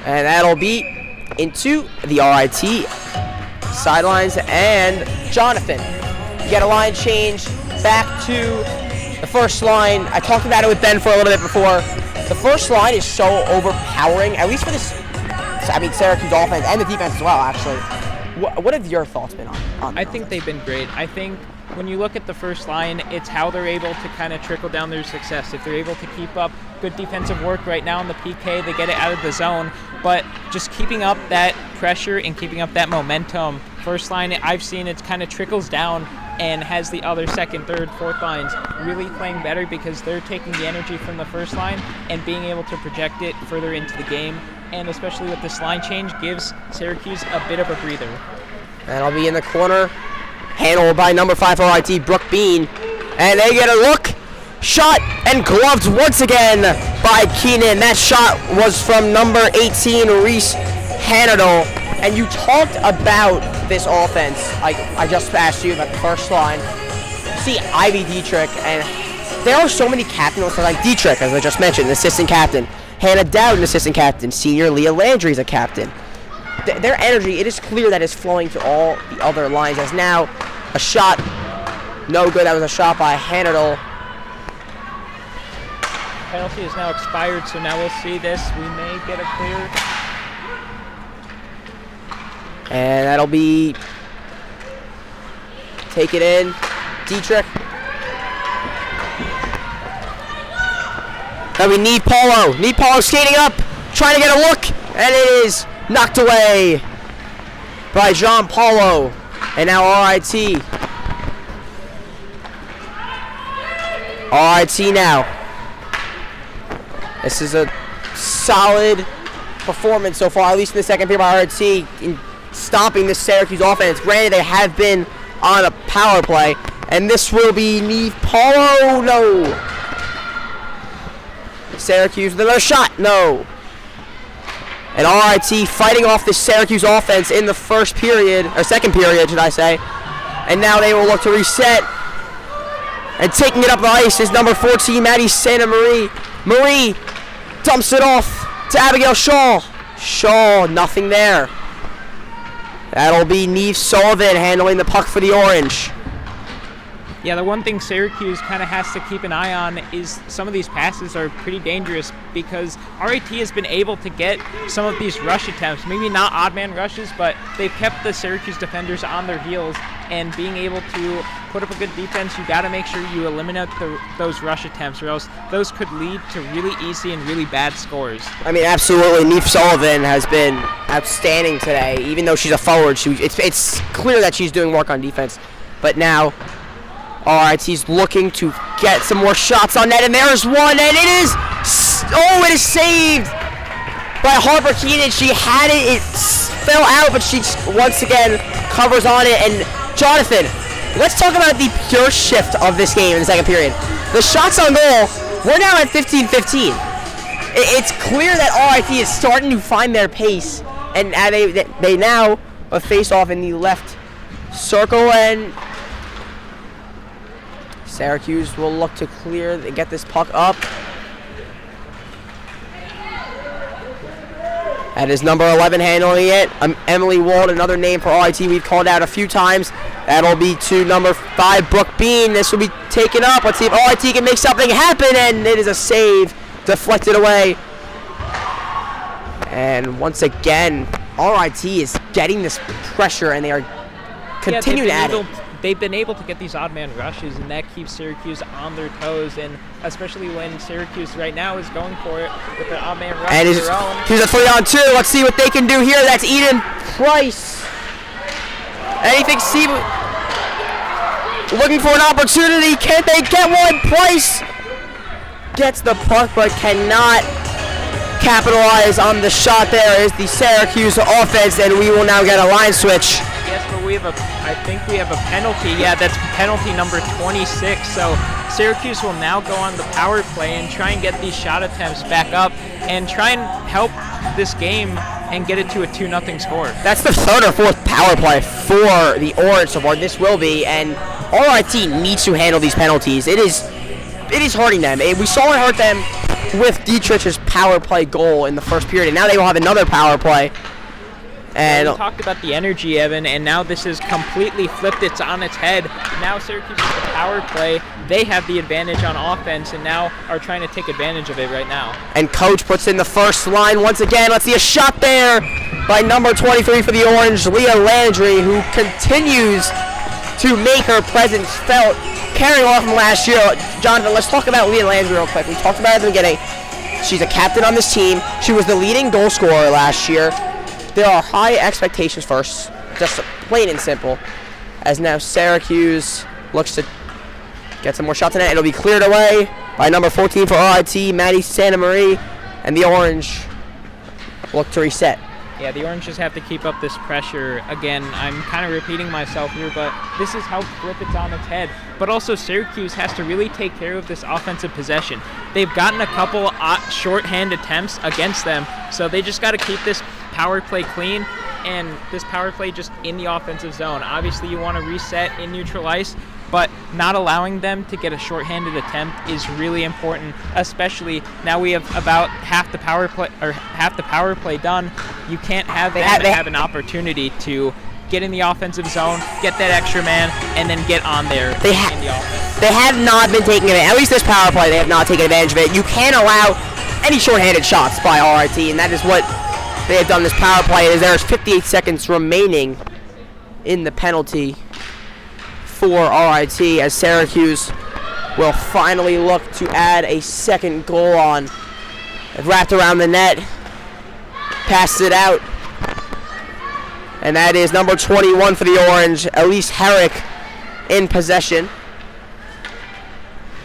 And that'll be into the RIT sidelines. And Jonathan, you get a line change back to the first line. I talked about it with Ben for a little bit before. The first line is so overpowering, at least for this, Syracuse offense and the defense as well, actually. What have your thoughts been on I think they've been great. I think when you look at the first line, it's how they're able to kind of trickle down their success. If they're able to keep up good defensive work right now in the PK, they get it out of the zone. But just keeping up that pressure and keeping up that momentum, first line, I've seen it kind of trickles down and has the other second, third, fourth lines really playing better because they're taking the energy from the first line and being able to project it further into the game. And especially with this line change, gives Syracuse a bit of a breather. That'll be in the corner. Handled by number 5 RIT, Brooke Bean. And they get a look. Shot and gloved once again by Keenan. That shot was from number 18, Reese Hanadol. And you talked about this offense. I just asked you about the first line. You see Ivy Dietrich, and there are so many captains, like Dietrich, as I just mentioned, an assistant captain. Hannah Dowd, an assistant captain. Senior Leah Landry is a captain. Their energy, it is clear that is flowing to all the other lines. As now a shot, no good. That was a shot by Hanadol. Penalty is now expired, so now we'll see this. We may get a clear. And that'll be, take it in, Dietrich. That'll be Neve Paulo. Neve Paulo skating up, trying to get a look, and it is knocked away by Jean Paulo. And now RIT. RIT now. This is a solid performance so far, at least in the second period by RIT, in stopping the Syracuse offense. Granted, they have been on a power play, and this will be Neve Paulo. No. Syracuse with another shot. No. And RIT fighting off the Syracuse offense in the first period, or second period, should I say. And now they will look to reset. And taking it up the ice is number 14, Maddie Santa Marie. Marie dumps it off to Abigail Shaw. Shaw, nothing there. That'll be Neve Sullivan handling the puck for the Orange. Yeah, the one thing Syracuse kind of has to keep an eye on is some of these passes are pretty dangerous because RIT has been able to get some of these rush attempts, maybe not odd man rushes, but they've kept the Syracuse defenders on their heels, and being able to put up a good defense, you got to make sure you eliminate those rush attempts, or else those could lead to really easy and really bad scores. Absolutely. Neve Sullivan has been outstanding today, even though she's a forward. It's clear that she's doing work on defense, but now RIT's looking to get some more shots on net, and there's one, and it is saved by Harper Keenan. She had it fell out, but she once again covers on it. And Jonathan, let's talk about the pure shift of this game in the second period. The shots on goal, we're now at 15-15. It's clear that RIT is starting to find their pace, and they now face off in the left circle, and Syracuse will look to clear and get this puck up. That is number 11 handling it. Emily Wald, another name for RIT we've called out a few times. That'll be to number 5, Brooke Bean. This will be taken up. Let's see if RIT can make something happen, and it is a save. Deflected away. And once again, RIT is getting this pressure, and they are continuing at it. They've been able to get these odd man rushes, and that keeps Syracuse on their toes, and especially when Syracuse right now is going for it with the odd man rush and of their own. Here's a 3-on-2. Let's see what they can do here. That's Eden Price. Anything see? looking for an opportunity. Can they get one? Price gets the puck but cannot capitalize on the shot. There is the Syracuse offense, and we will now get a line switch. Yes, but I think we have a penalty. Yeah, that's penalty number 26. So Syracuse will now go on the power play and try and get these shot attempts back up and try and help this game and get it to a 2-0 score. That's the third or fourth power play for the Orange so far. This will be, and RIT needs to handle these penalties. It is hurting them. We saw it hurt them with Dietrich's power play goal in the first period, and now they will have another power play. And we talked about the energy, Evan, and now this has completely flipped it on its head. Now Syracuse has the power play. They have the advantage on offense and now are trying to take advantage of it right now. And Coach puts in the first line once again. Let's see a shot there by number 23 for the Orange, Leah Landry, who continues to make her presence felt, carrying on from last year. Jonathan, let's talk about Leah Landry real quick. We talked about it at the beginning. She's a captain on this team. She was the leading goal scorer last year. There are high expectations for her, just plain and simple, as now Syracuse looks to get some more shots in it. It'll be cleared away by number 14 for RIT, Maddie Santa Marie, and the Orange look to reset. Yeah, the Orange just have to keep up this pressure. Again, I'm kind of repeating myself here, but this is how flip it's on its head. But also Syracuse has to really take care of this offensive possession. They've gotten a couple shorthand attempts against them, so they just got to keep this power play clean and this power play just in the offensive zone. Obviously, you want to reset in neutral ice, but not allowing them to get a shorthanded attempt is really important, especially now we have about half the power play done. You can't have them have an opportunity to get in the offensive zone, get that extra man, and then get on there in the offense. They have not been taking advantage, at least this power play, they have not taken advantage of it. You can't allow any shorthanded shots by RIT, and that is what they have done this power play. As there's 58 seconds remaining in the penalty for RIT, as Syracuse will finally look to add a second goal on. Wrapped around the net, passes it out, and that is number 21 for the Orange, Elise Herrick, in possession.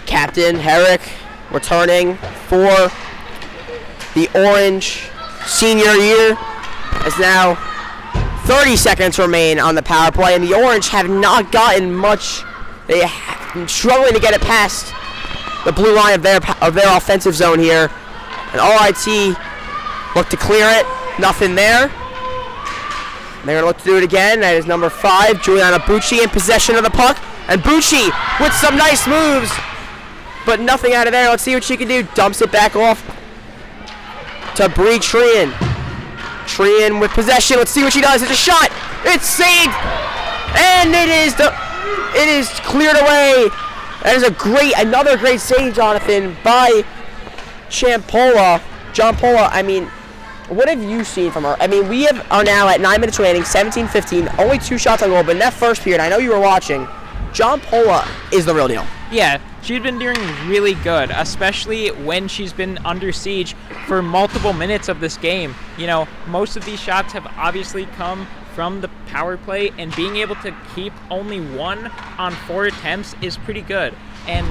Captain Herrick returning for the Orange senior year, as now 30 seconds remain on the power play, and the Orange have not gotten much. They have been struggling to get it past the blue line of their offensive zone here. And RIT look to clear it. Nothing there. They're going to look to do it again. That is number 5, Juliana Bucci, in possession of the puck. And Bucci with some nice moves, but nothing out of there. Let's see what she can do. Dumps it back off to Bree Trian. Trian with possession. Let's see what she does. It's a shot. It's saved, and it is cleared away. That is another great save, Jonathan, by John Pola. I mean, what have you seen from her? I mean, we are now at 9 minutes remaining, 17-15, only 2 shots on goal. But in that first period, I know you were watching. John Pola is the real deal. Yeah, she's been doing really good, especially when she's been under siege for multiple minutes of this game. You know, most of these shots have obviously come from the power play, and being able to keep only 1 on 4 attempts is pretty good. And,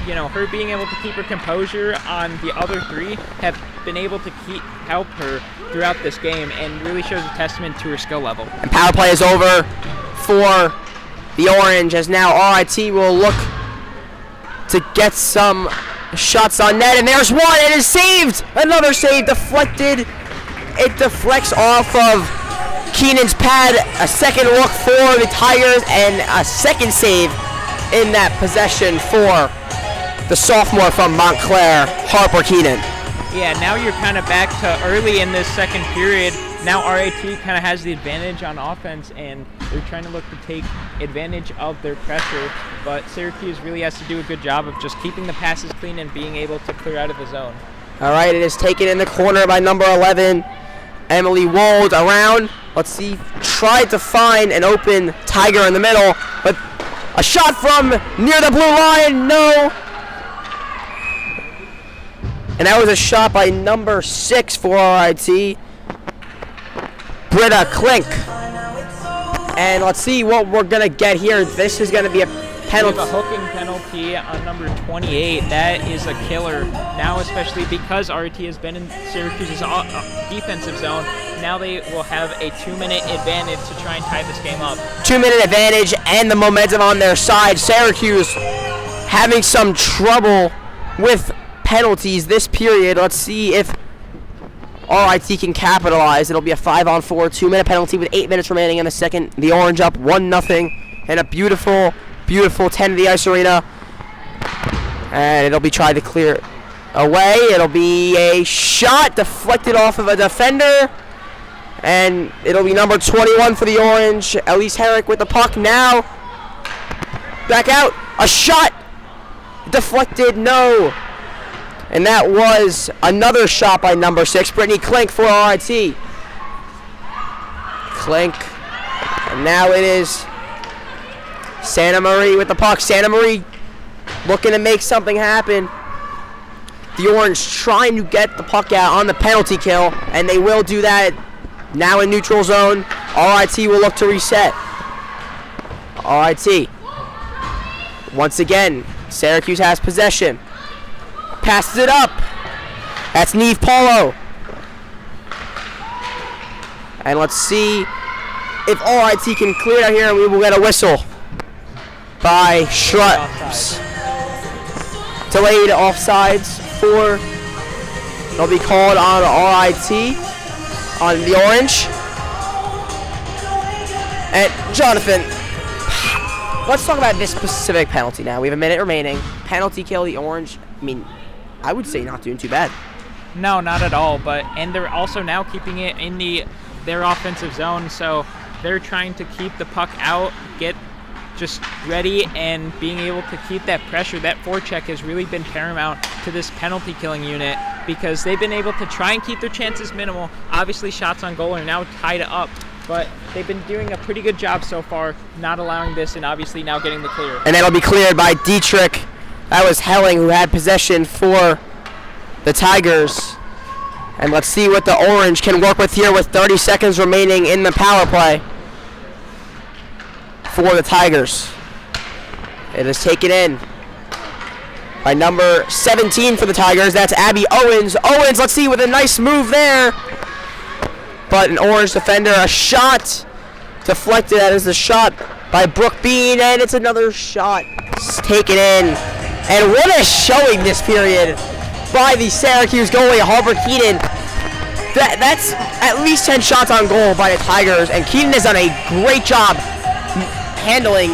you know, her being able to keep her composure on the other 3 have been able to help her throughout this game, and really shows a testament to her skill level. And power play is over for the Orange, as now RIT will look to get some shots on net, and there's one. It is saved. Another save deflected. It deflects off of Keenan's pad. A second look for the Tigers, and a second save in that possession for the sophomore from Montclair, Harper Keenan. Yeah, now you're kind of back to early in this second period. Now RIT kind of has the advantage on offense, and they're trying to look to take advantage of their pressure, but Syracuse really has to do a good job of just keeping the passes clean and being able to clear out of the zone. All right, it is taken in the corner by number 11, Emily Wold. Around, let's see, tried to find an open Tiger in the middle, but a shot from near the blue line, no. And that was a shot by number 6 for RIT, Britta Klink. And let's see what we're going to get here. This is going to be a penalty. We have a hooking penalty on number 28. That is a killer. Now, especially because RIT has been in Syracuse's defensive zone, now they will have a 2-minute advantage to try and tie this game up. 2-minute advantage and the momentum on their side. Syracuse having some trouble with penalties this period. Let's see if RIT can capitalize. It'll be a 5-on-4 2-minute penalty with 8 minutes remaining in the second. The Orange up 1-0 and a beautiful, beautiful 10 to the ice arena. And it'll be tried to clear away. It'll be a shot deflected off of a defender. And it'll be number 21 for the Orange. Elise Herrick with the puck now. Back out. A shot deflected. No. And that was another shot by number 6, Brittany Klink for RIT. Klink. And now it is Santa Marie with the puck. Santa Marie looking to make something happen. The Orange trying to get the puck out on the penalty kill, and they will do that now in neutral zone. RIT will look to reset. RIT. Once again, Syracuse has possession. Passes it up. That's Neve Paulo. And let's see if RIT can clear it out here, and we will get a whistle by Schrups. Delayed offsides for. It'll be called on RIT on the Orange. And Jonathan, let's talk about this specific penalty now. We have a minute remaining. Penalty kill, the Orange. I mean, I would say not doing too bad. No, not at all. And they're also now keeping it in their offensive zone, so they're trying to keep the puck out, get just ready, and being able to keep that pressure. That forecheck has really been paramount to this penalty killing unit because they've been able to try and keep their chances minimal. Obviously, shots on goal are now tied up, but they've been doing a pretty good job so far, not allowing this, and obviously now getting the clear. And that'll be cleared by Dietrich. That was Helling who had possession for the Tigers. And let's see what the Orange can work with here with 30 seconds remaining in the power play for the Tigers. It is taken in by number 17 for the Tigers. That's Abby Owens. Owens, let's see, with a nice move there. But an Orange defender, a shot deflected. That is the shot by Brooke Bean, and it's another shot taken in. And what a showing this period by the Syracuse goalie, Harper Keenan. That's at least 10 shots on goal by the Tigers, and Keenan has done a great job handling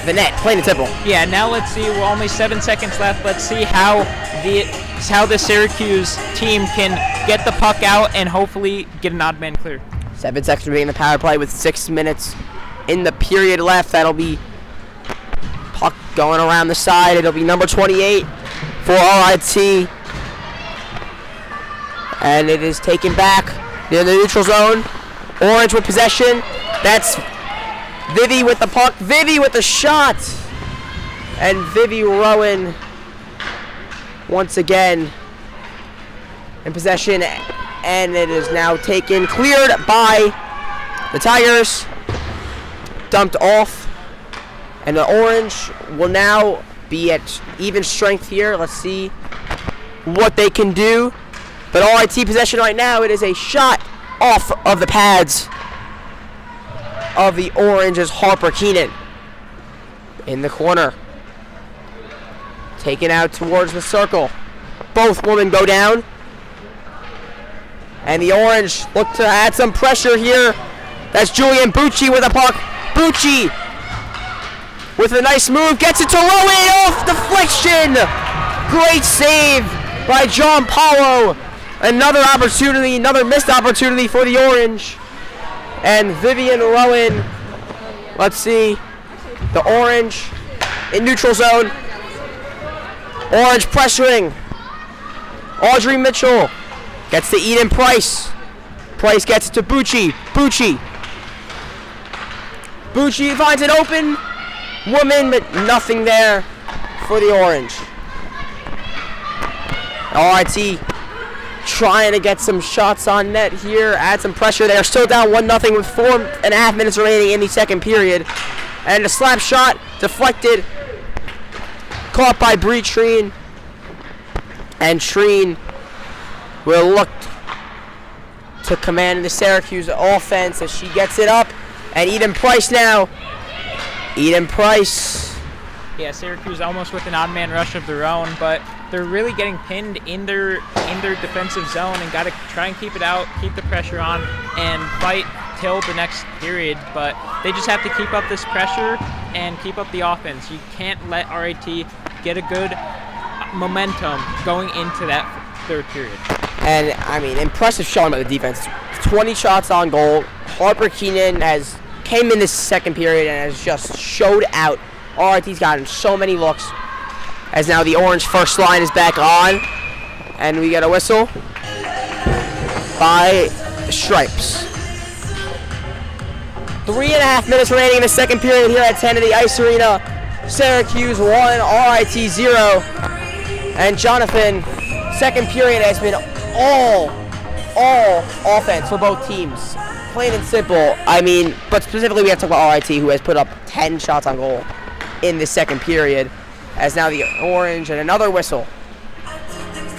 the net, plain and simple. Yeah, now let's see, we're only 7 seconds left. Let's see how the Syracuse team can get the puck out and hopefully get an odd man clear. 7 seconds remaining in the power play with 6 minutes in the period left. That'll be puck going around the side. It'll be number 28 for RIT. And it is taken back near the neutral zone. Orange with possession. That's Vivi with the puck. Vivi with the shot. And Vivi Rowan once again in possession. And it is now taken, cleared by the Tigers. Dumped off. And the Orange will now be at even strength here. Let's see what they can do. But RIT possession right now, it is a shot off of the pads of the Orange as Harper Keenan in the corner. Taken out towards the circle. Both women go down. And the Orange look to add some pressure here. That's Julian Bucci with a puck. Bucci with a nice move, gets it to Rowan, off deflection. Great save by John Paulo. Another opportunity, another missed opportunity for the Orange. And Vivian Rowan, let's see, the Orange in neutral zone. Orange pressuring. Audrey Mitchell gets to Eden Price. Price gets it to Bucci. Bucci finds an open woman, but nothing there for the Orange. RIT trying to get some shots on net here, add some pressure. They are still down 1-0 with 4.5 minutes remaining in the second period. And a slap shot deflected, caught by Bree Treen. And Treen will look to command the Syracuse offense as she gets it up. And Eden Price now. Eden Price. Yeah, Syracuse almost with an odd man rush of their own, but they're really getting pinned in their defensive zone and got to try and keep it out, keep the pressure on, and fight till the next period. But they just have to keep up this pressure and keep up the offense. You can't let RIT get a good momentum going into that third period. And, I mean, impressive showing by the defense. 20 shots on goal. Harper Keenan came in this second period and has just showed out. RIT's gotten so many looks. As now the orange first line is back on. And we get a whistle by Stripes. 3.5 minutes remaining in the second period here at 10 of the Ice Arena. Syracuse 1, RIT 0. And Jonathan, second period has been all offense for both teams. Plain and simple. I mean, but specifically we have to talk about RIT, who has put up 10 shots on goal in the second period. As now the orange and another whistle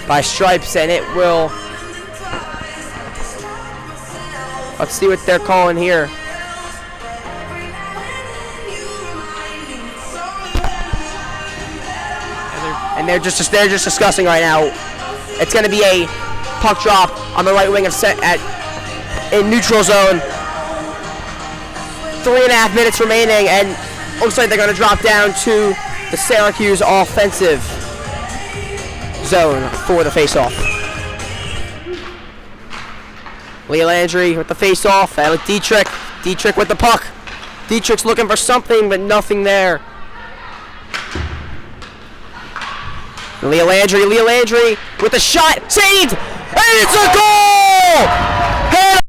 by Stripes, and it will. Let's see what they're calling here. And they're just discussing right now. It's going to be a puck drop on the right wing of in neutral zone. 3.5 minutes remaining, and looks like they're going to drop down to the Syracuse offensive zone for the face-off. Leah Landry with the face-off, and with Dietrich. Dietrich with the puck. Dietrich's looking for something, but nothing there. Leah Landry with the shot, saved, and it's a goal! Head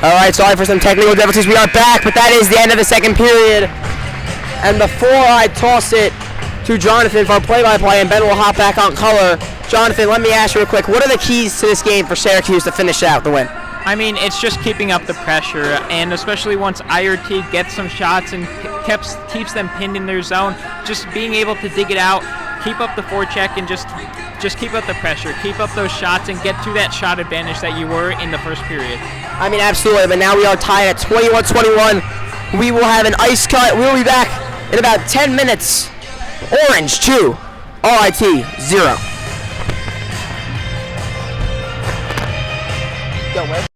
All right, sorry for some technical difficulties. We are back, but that is the end of the second period. And before I toss it to Jonathan for play-by-play, and Ben will hop back on color. Jonathan, let me ask you real quick, what are the keys to this game for Syracuse to finish out the win? I mean, it's just keeping up the pressure, and especially once IRT gets some shots and keeps them pinned in their zone, just being able to dig it out, keep up the forecheck, and just keep up the pressure, keep up those shots, and get to that shot advantage that you were in the first period. I mean, absolutely, but now we are tied at 21-21. We will have an ice cut. We will be back in about 10 minutes. Orange 2, RIT 0. Go, where?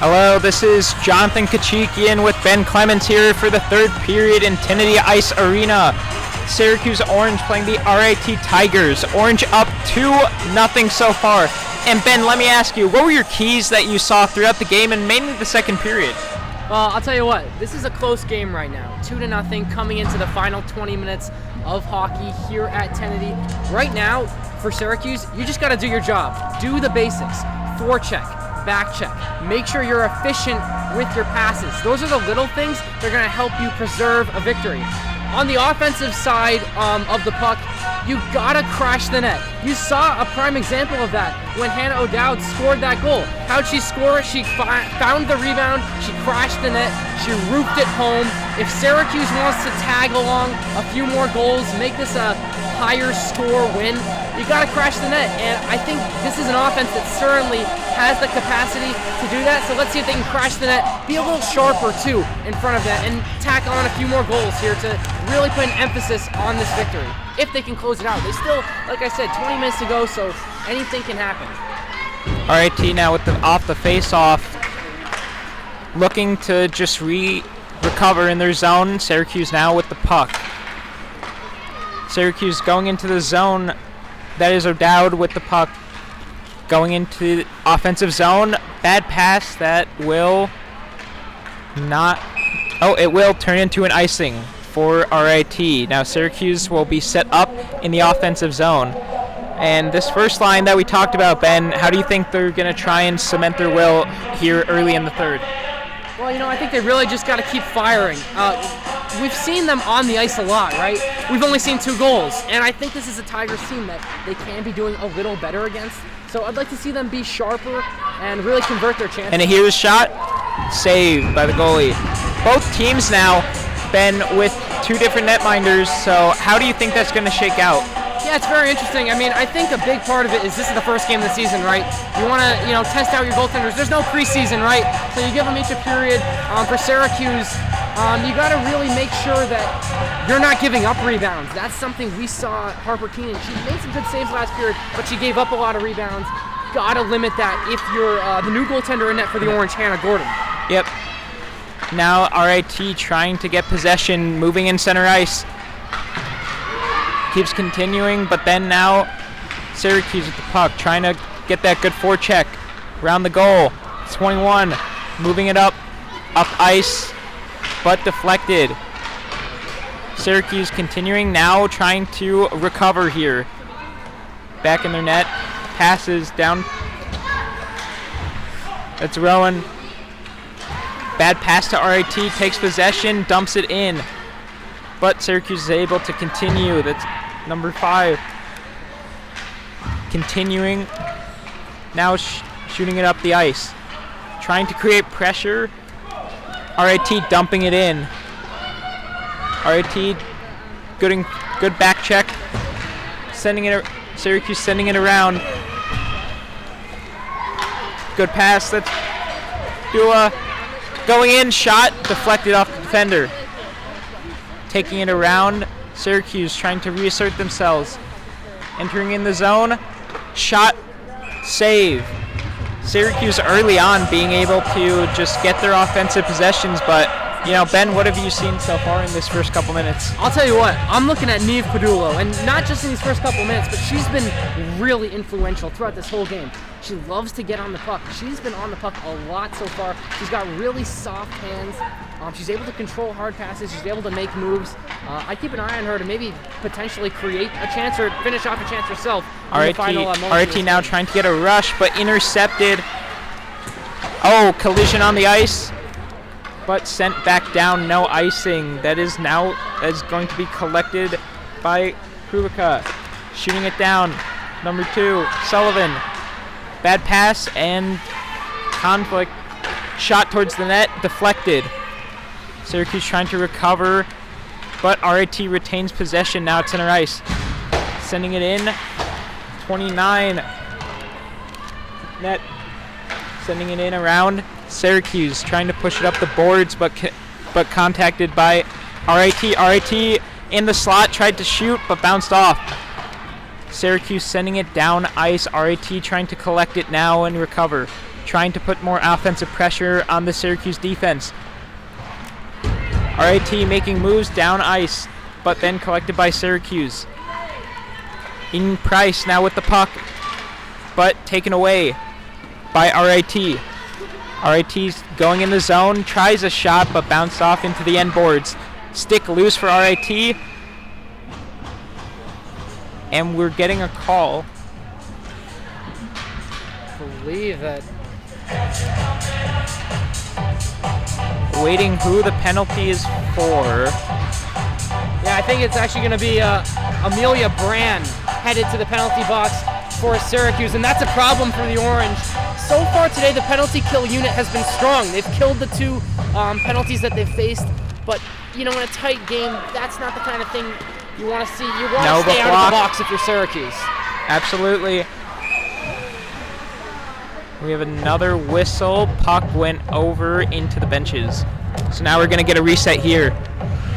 Hello, this is Jonathan Kchikian with Ben Clements here for the third period in Trinity Ice Arena. Syracuse Orange playing the RIT Tigers. Orange up 2-0 so far. And Ben, let me ask you, what were your keys that you saw throughout the game and mainly the second period? Well, I'll tell you what, this is a close game right now. 2-0 coming into the final 20 minutes of hockey here at Trinity. Right now, for Syracuse, you just got to do your job. Do the basics. Forecheck. Back check. Make sure you're efficient with your passes. Those are the little things that are going to help you preserve a victory. On the offensive side of the puck, you got to crash the net. You saw a prime example of that when Hannah O'Dowd scored that goal. How'd she score? She found the rebound, she crashed the net, she roofed it home. If Syracuse wants to tag along a few more goals, make this a higher score win, you got to crash the net. And I think this is an offense that certainly has the capacity to do that. So let's see if they can crash the net, be a little sharper too in front of that, and tack on a few more goals here to really put an emphasis on this victory. If they can close it out. They still, like I said, 20 minutes to go, so anything can happen. RIT now with off the face-off, looking to just recover in their zone. Syracuse now with the puck. Syracuse going into the zone. That is O'Dowd with the puck. Going into the offensive zone. Bad pass that will not... Oh, it will turn into an icing for RIT. Now Syracuse will be set up in the offensive zone. And this first line that we talked about, Ben, how do you think they're going to try and cement their will here early in the third? Well, I think they really just got to keep firing. We've seen them on the ice a lot, right? We've only seen 2 goals, and I think this is a Tigers team that they can be doing a little better against. So I'd like to see them be sharper and really convert their chances. And here's a shot, saved by the goalie. Both teams now, Ben, with 2 different netminders, so how do you think that's going to shake out? Yeah, it's very interesting. I think a big part of it is this is the first game of the season, right? You want to, test out your goaltenders. There's no preseason, right? So you give them each a period. For Syracuse, you got to really make sure that you're not giving up rebounds. That's something we saw Harper Keenan. She made some good saves last period, but she gave up a lot of rebounds. Got to limit that if you're the new goaltender in net for the Orange, Hannah Gordon. Yep. Now RIT trying to get possession, moving in center ice. Keeps continuing, but then now Syracuse with the puck, trying to get that good forecheck around the goal. 21, moving it up ice, but deflected. Syracuse continuing now, trying to recover here. Back in their net, passes down. That's Rowan. Bad pass to RIT, takes possession, dumps it in. But Syracuse is able to continue. That's number 5. Continuing. Now shooting it up the ice. Trying to create pressure. RIT dumping it in. RIT good back check. Syracuse sending it around. Good pass. That's Dua. Going in, shot, deflected off the defender. Taking it around, Syracuse trying to reassert themselves. Entering in the zone, shot, save. Syracuse early on being able to just get their offensive possessions, but Ben, what have you seen so far in this first couple minutes? I'll tell you what, I'm looking at Neve Padullo, and not just in these first couple minutes, but she's been really influential throughout this whole game. She loves to get on the puck. She's been on the puck a lot so far. She's got really soft hands. She's able to control hard passes. She's able to make moves. I keep an eye on her to maybe potentially create a chance or finish off a chance herself. RIT now trying to get a rush, but intercepted. Oh, collision on the ice, but sent back down. No icing. That is going to be collected by Kruvika. Shooting it down. Number 2, Sullivan. Bad pass and conflict. Shot towards the net, deflected. Syracuse trying to recover, but RIT retains possession now at center ice. Sending it in. 29. Net. Sending it in around Syracuse, trying to push it up the boards, but contacted by RIT. RIT in the slot, tried to shoot, but bounced off. Syracuse sending it down ice. RIT trying to collect it now and recover. trying to put more offensive pressure on the Syracuse defense. RIT making moves down ice, but then collected by Syracuse. In Price now with the puck, but taken away by RIT. RIT's going in the zone, tries a shot, but bounced off into the end boards. Stick loose for RIT. And we're getting a call. I believe that. Waiting who the penalty is for. Yeah, I think it's actually going to be Amelia Brand headed to the penalty box for Syracuse, and that's a problem for the Orange. So far today, the penalty kill unit has been strong. They've killed the two penalties that they've faced, but in a tight game, that's not the kind of thing you want to see. You want to stay out of the box if you're Syracuse. Absolutely. We have another whistle. Puck went over into the benches. So now we're going to get a reset here.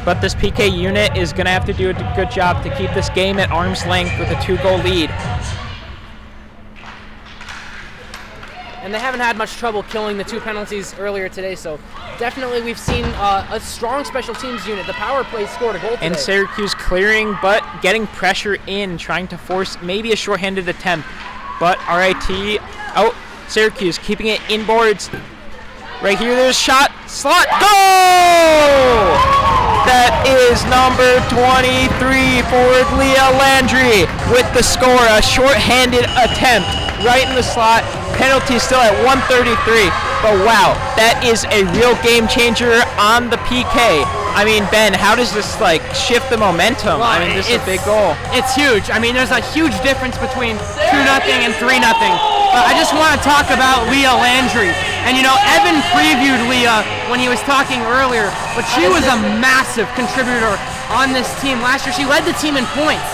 But this PK unit is going to have to do a good job to keep this game at arm's length with a 2-goal lead. And they haven't had much trouble killing the two penalties earlier today, so definitely we've seen a strong special teams unit. The power play scored a goal today. And Syracuse clearing, but getting pressure in, trying to force maybe a shorthanded attempt. But RIT, Syracuse keeping it inboards. Right here, there's a shot, slot, goal! That is number 23 for Leah Landry with the score, a shorthanded attempt right in the slot. Penalty still at 133, but wow, that is a real game changer on the PK. I mean, Ben, how does this shift the momentum? Well, I mean, this is a big goal. It's huge. I mean, there's a huge difference between 2-0 and 3-0. But I just want to talk about Leah Landry. And Evan previewed Leah when he was talking earlier, but she was a massive contributor on this team last year. She led the team in points.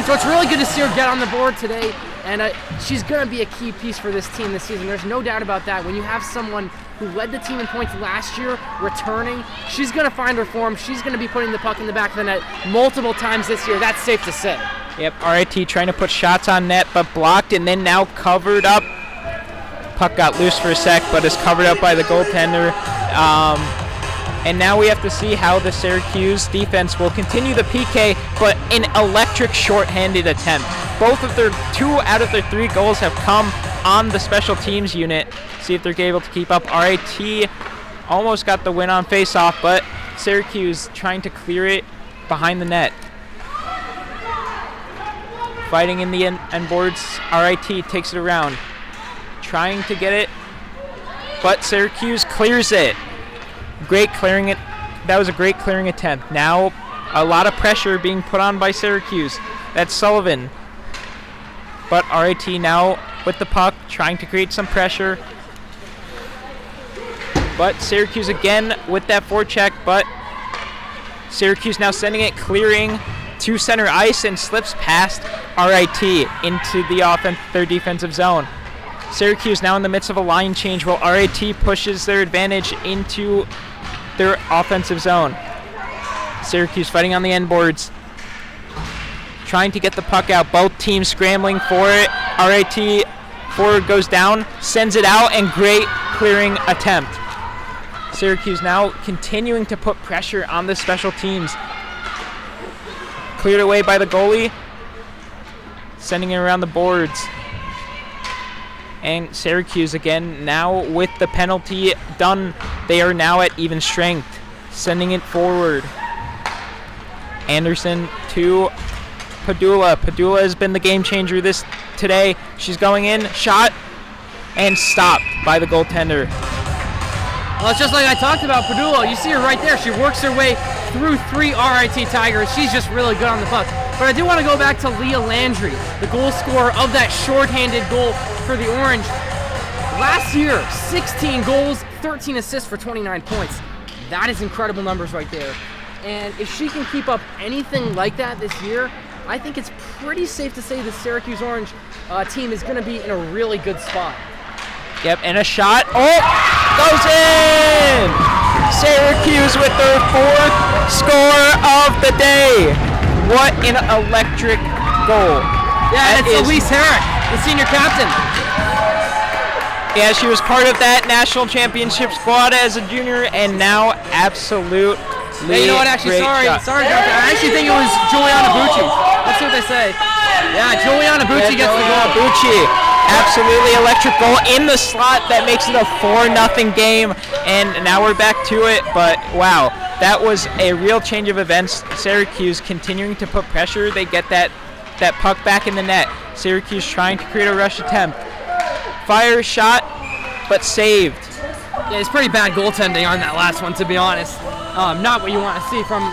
So it's really good to see her get on the board today. And she's going to be a key piece for this team this season. There's no doubt about that. When you have someone who led the team in points last year returning, she's going to find her form. She's going to be putting the puck in the back of the net multiple times this year. That's safe to say. Yep, RIT trying to put shots on net, but blocked and then now covered up. Puck got loose for a sec, but is covered up by the goaltender. And now we have to see how the Syracuse defense will continue the PK, but an electric shorthanded attempt. Both of their 2 out of their 3 goals have come on the special teams unit. See if they're able to keep up. RIT almost got the win on faceoff, but Syracuse trying to clear it behind the net. Fighting in the end boards, RIT takes it around. Trying to get it, but Syracuse clears it. Great clearing it. That was a great clearing attempt. Now a lot of pressure being put on by Syracuse. That's Sullivan. But RIT now with the puck, trying to create some pressure. But Syracuse again with that forecheck, but Syracuse now sending it clearing to center ice and slips past RIT into their defensive zone. Syracuse now in the midst of a line change while RIT pushes their advantage into their offensive zone. Syracuse fighting on the end boards, trying to get the puck out. Both teams scrambling for it. RIT forward goes down, sends it out, and great clearing attempt. Syracuse now continuing to put pressure on the special teams. Cleared away by the goalie, sending it around the boards. And Syracuse again now with the penalty done. They are now at even strength, sending it forward. Anderson to Padula. Padula has been the game changer today. She's going in, shot, and stopped by the goaltender. Well, it's just like I talked about Padula. You see her right there. She works her way through 3 RIT Tigers. She's just really good on the puck. But I do want to go back to Leah Landry, the goal scorer of that shorthanded goal for the Orange. Last year, 16 goals, 13 assists for 29 points. That is incredible numbers right there. And if she can keep up anything like that this year, I think it's pretty safe to say the Syracuse Orange team is going to be in a really good spot. Yep, and a shot. Oh, goes in! Syracuse with their 4th score of the day. What an electric goal. Yeah, it's Elise Herrick, the senior captain. Yeah, she was part of that national championship squad as a junior, and now absolute. Hey, you know what? Actually, sorry, Doctor. I actually think it was Juliana Bucci. That's what they say. Yeah, Juliana Bucci gets the goal. Bucci, absolutely electric goal in the slot that makes it a 4-0 game, and now we're back to it. But wow, that was a real change of events. Syracuse continuing to put pressure. They get that puck back in the net. Syracuse trying to create a rush attempt. Fire shot, but saved. Yeah, it's pretty bad goaltending on that last one, to be honest. Not what you want to see from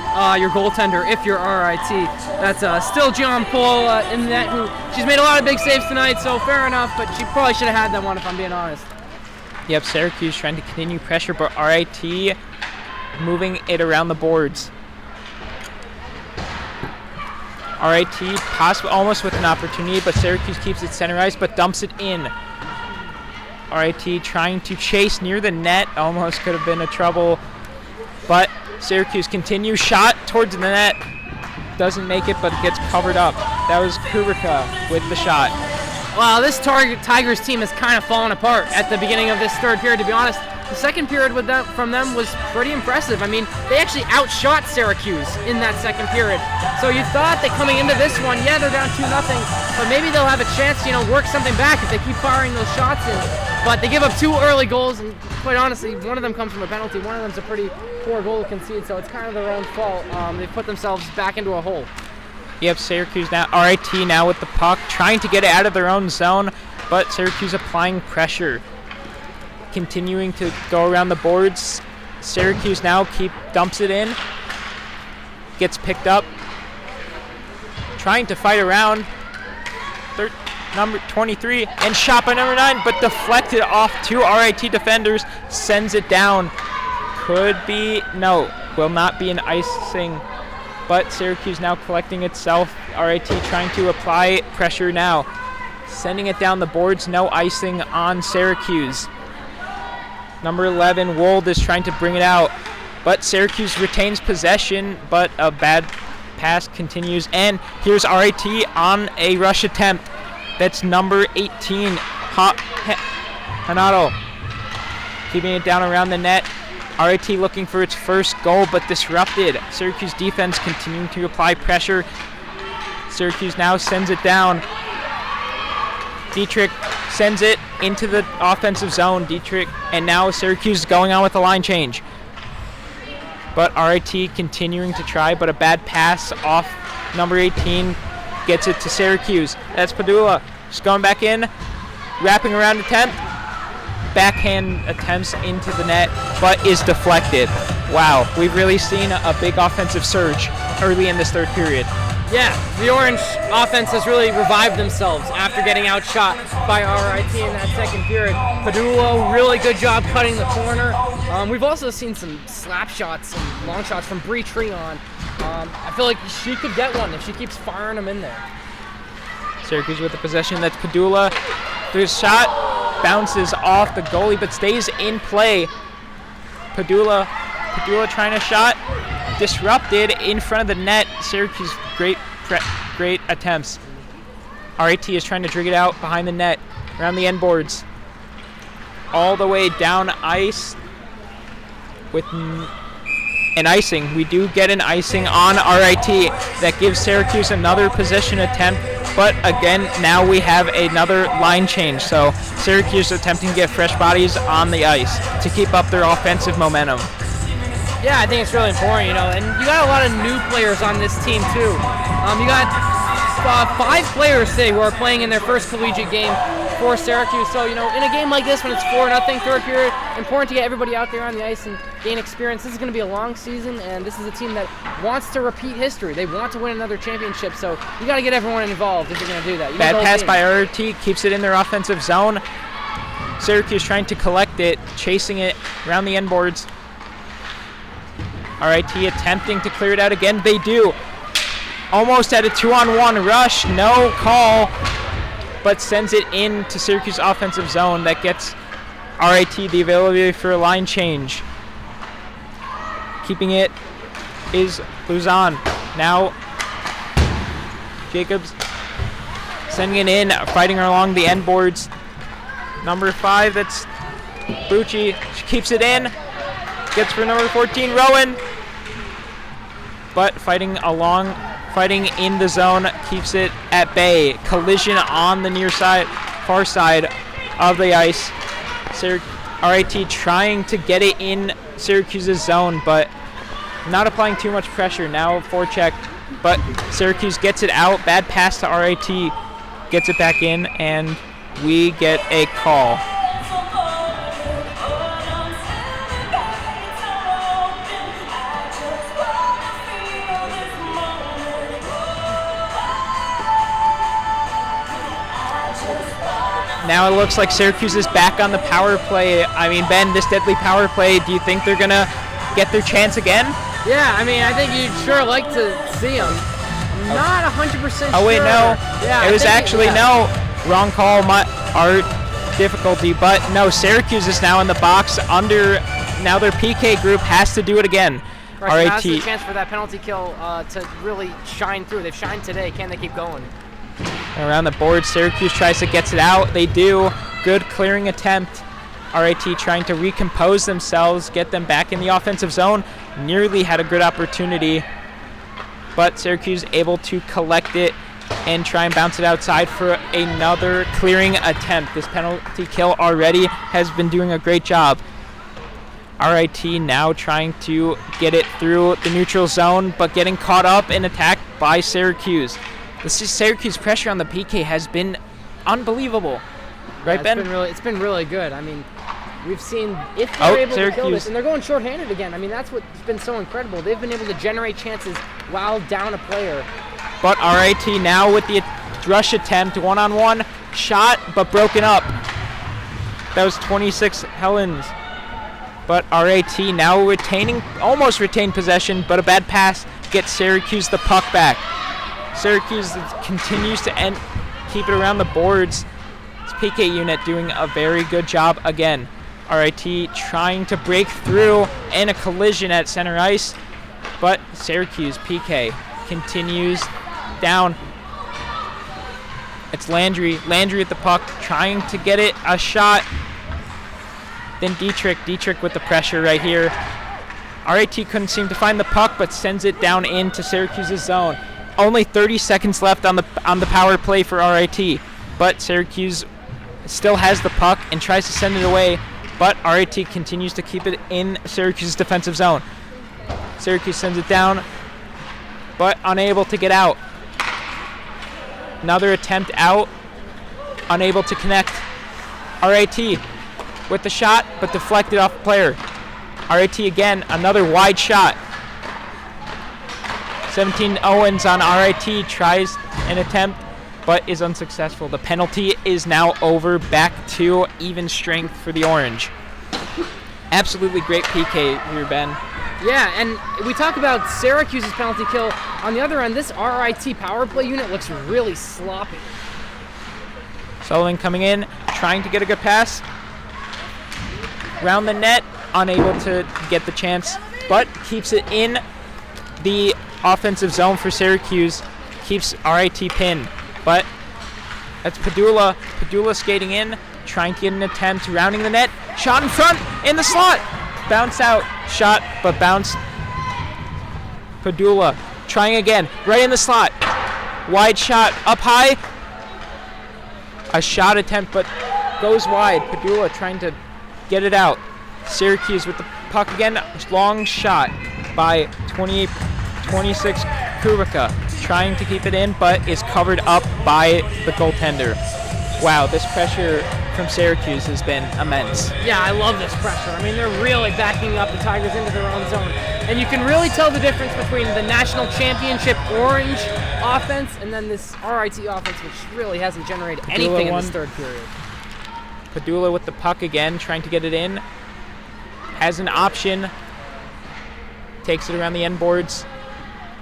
your goaltender if you're RIT. That's still John Paul in the net, who she's made a lot of big saves tonight, so fair enough, but she probably should have had that one if I'm being honest. Yep, Syracuse trying to continue pressure, but RIT moving it around the boards. RIT possibly almost with an opportunity, but Syracuse keeps it centerized, but dumps it in. RIT trying to chase near the net, almost could have been a trouble, but Syracuse continues, shot towards the net, doesn't make it, but it gets covered up. That was Kubrika with the shot. Well, this Tigers team has kind of fallen apart at the beginning of this third period, to be honest. The second period from them was pretty impressive. I mean, they actually outshot Syracuse in that second period. So you thought that coming into this one, yeah, they're down 2-0, but maybe they'll have a chance to, work something back if they keep firing those shots in. But they give up 2 early goals, and quite honestly, one of them comes from a penalty. One of them's a pretty poor goal to concede, so it's kind of their own fault. They've put themselves back into a hole. Yep, Syracuse now, RIT now with the puck, trying to get it out of their own zone, but Syracuse applying pressure. Continuing to go around the boards. Syracuse now dumps it in. Gets picked up. Trying to fight around. Number 23 and shot by number 9, but deflected off 2 RIT defenders. Sends it down. Could be, no, will not be an icing. But Syracuse now collecting itself. RIT trying to apply pressure now. Sending it down the boards. No icing on Syracuse. Number 11, Wold, is trying to bring it out, but Syracuse retains possession, but a bad pass continues, and here's RIT on a rush attempt. That's number 18, Hanato, keeping it down around the net. RIT looking for its first goal, but disrupted. Syracuse defense continuing to apply pressure. Syracuse now sends it down. Dietrich sends it into the offensive zone. Dietrich, and now Syracuse is going on with a line change. But RIT continuing to try, but a bad pass off number 18 gets it to Syracuse. That's Padula. Just going back in, wrapping around attempt. Backhand attempts into the net, but is deflected. Wow, we've really seen a big offensive surge early in this third period. Yeah, the Orange offense has really revived themselves after getting outshot by RIT in that second period. Padula, really good job cutting the corner. We've also seen some slap shots and long shots from Bree Treon. I feel like she could get one if she keeps firing them in there. Syracuse with the possession. That's Padula. There's a shot, bounces off the goalie, but stays in play. Padula trying to shot. Disrupted in front of the net. Syracuse, great attempts. RIT is trying to drag it out behind the net, around the end boards, all the way down ice with an icing. We do get an icing on RIT that gives Syracuse another possession attempt, but again, now we have another line change. So Syracuse attempting to get fresh bodies on the ice to keep up their offensive momentum. Yeah, I think it's really important, and you got a lot of new players on this team too. You got 5 players today who are playing in their first collegiate game for Syracuse. So, in a game like this when it's 4-0 third period, important to get everybody out there on the ice and gain experience. This is going to be a long season, and this is a team that wants to repeat history. They want to win another championship, so you got to get everyone involved if you're going to do that. Bad pass by RIT, keeps it in their offensive zone. Syracuse trying to collect it, chasing it around the end boards. RIT attempting to clear it out again. They do. Almost at a 2-on-1 rush. No call, but sends it into Syracuse offensive zone. That gets RIT the availability for a line change. Keeping it is Luzon. Now Jacobs sending it in, fighting along the end boards. Number 5, that's Bucci. She keeps it in. Gets for number 14, Rowan. But fighting in the zone, keeps it at bay. Collision on the near side, far side of the ice. RIT trying to get it in Syracuse's zone, but not applying too much pressure. Now forecheck, but Syracuse gets it out. Bad pass to RIT, gets it back in, and we get a call. Now it looks like Syracuse is back on the power play. I mean, Ben, this deadly power play, do you think they're going to get their chance again? Yeah, I mean, I think you'd sure like to see them. Not 100% sure. Oh, wait, no. Yeah, it was actually, no. Wrong call, art difficulty. But, no, Syracuse is now in the box under, now their PK group has to do it again. Right, RIT. now's the chance for that penalty kill to really shine through. They've shined today. Can they keep going? Around the board, Syracuse tries to get it out. They do. Good clearing attempt. RIT trying to recompose themselves, get them back in the offensive zone. Nearly had a good opportunity, but Syracuse able to collect it and try and bounce it outside for another clearing attempt. This penalty kill already has been doing a great job. RIT now trying to get it through the neutral zone, but getting caught up and attacked by Syracuse. The Syracuse pressure on the PK has been unbelievable. Right, Ben? It's been really good. I mean, we've seen if they're able to kill this, and they're going shorthanded again. I mean, that's what's been so incredible. They've been able to generate chances while down a player. But RIT now with the rush attempt, one-on-one shot, but broken up. That was 26 Helens. But RIT now almost retained possession, but a bad pass gets Syracuse the puck back. Syracuse continues to keep it around the boards. This PK unit doing a very good job again. RIT trying to break through and a collision at center ice, but Syracuse PK continues down. It's Landry at the puck trying to get it a shot. Then Dietrich with the pressure right here. RIT couldn't seem to find the puck, but sends it down into Syracuse's zone. Only 30 seconds left on the power play for RIT, but Syracuse still has the puck and tries to send it away, but RIT continues to keep it in Syracuse's defensive zone. Syracuse sends it down, but unable to get out. Another attempt out, unable to connect. RIT with the shot, but deflected off the player. RIT again, another wide shot. 17 Owens on RIT, tries an attempt, but is unsuccessful. The penalty is now over, back to even strength for the Orange. Absolutely great PK here, Ben. Yeah, and we talk about Syracuse's penalty kill. On the other end, this RIT power play unit looks really sloppy. Sullivan coming in, trying to get a good pass. Round the net, unable to get the chance, but keeps it in the offensive zone for Syracuse, keeps RIT pinned. But that's Padula. Padula skating in, trying to get an attempt, rounding the net, shot in front, in the slot. Bounce out, shot, but bounced. Padula trying again, right in the slot. Wide shot, up high. A shot attempt, but goes wide. Padula trying to get it out. Syracuse with the puck again. Long shot by 26 Kubica. Trying to keep it in, but is covered up by the goaltender. Wow, this pressure from Syracuse has been immense. Yeah, I love this pressure. I mean, they're really backing up the Tigers into their own zone. And you can really tell the difference between the national championship Orange offense and then this RIT offense, which really hasn't generated anything in this third period. Padula with the puck again, trying to get it in. Has an option. Takes it around the end boards.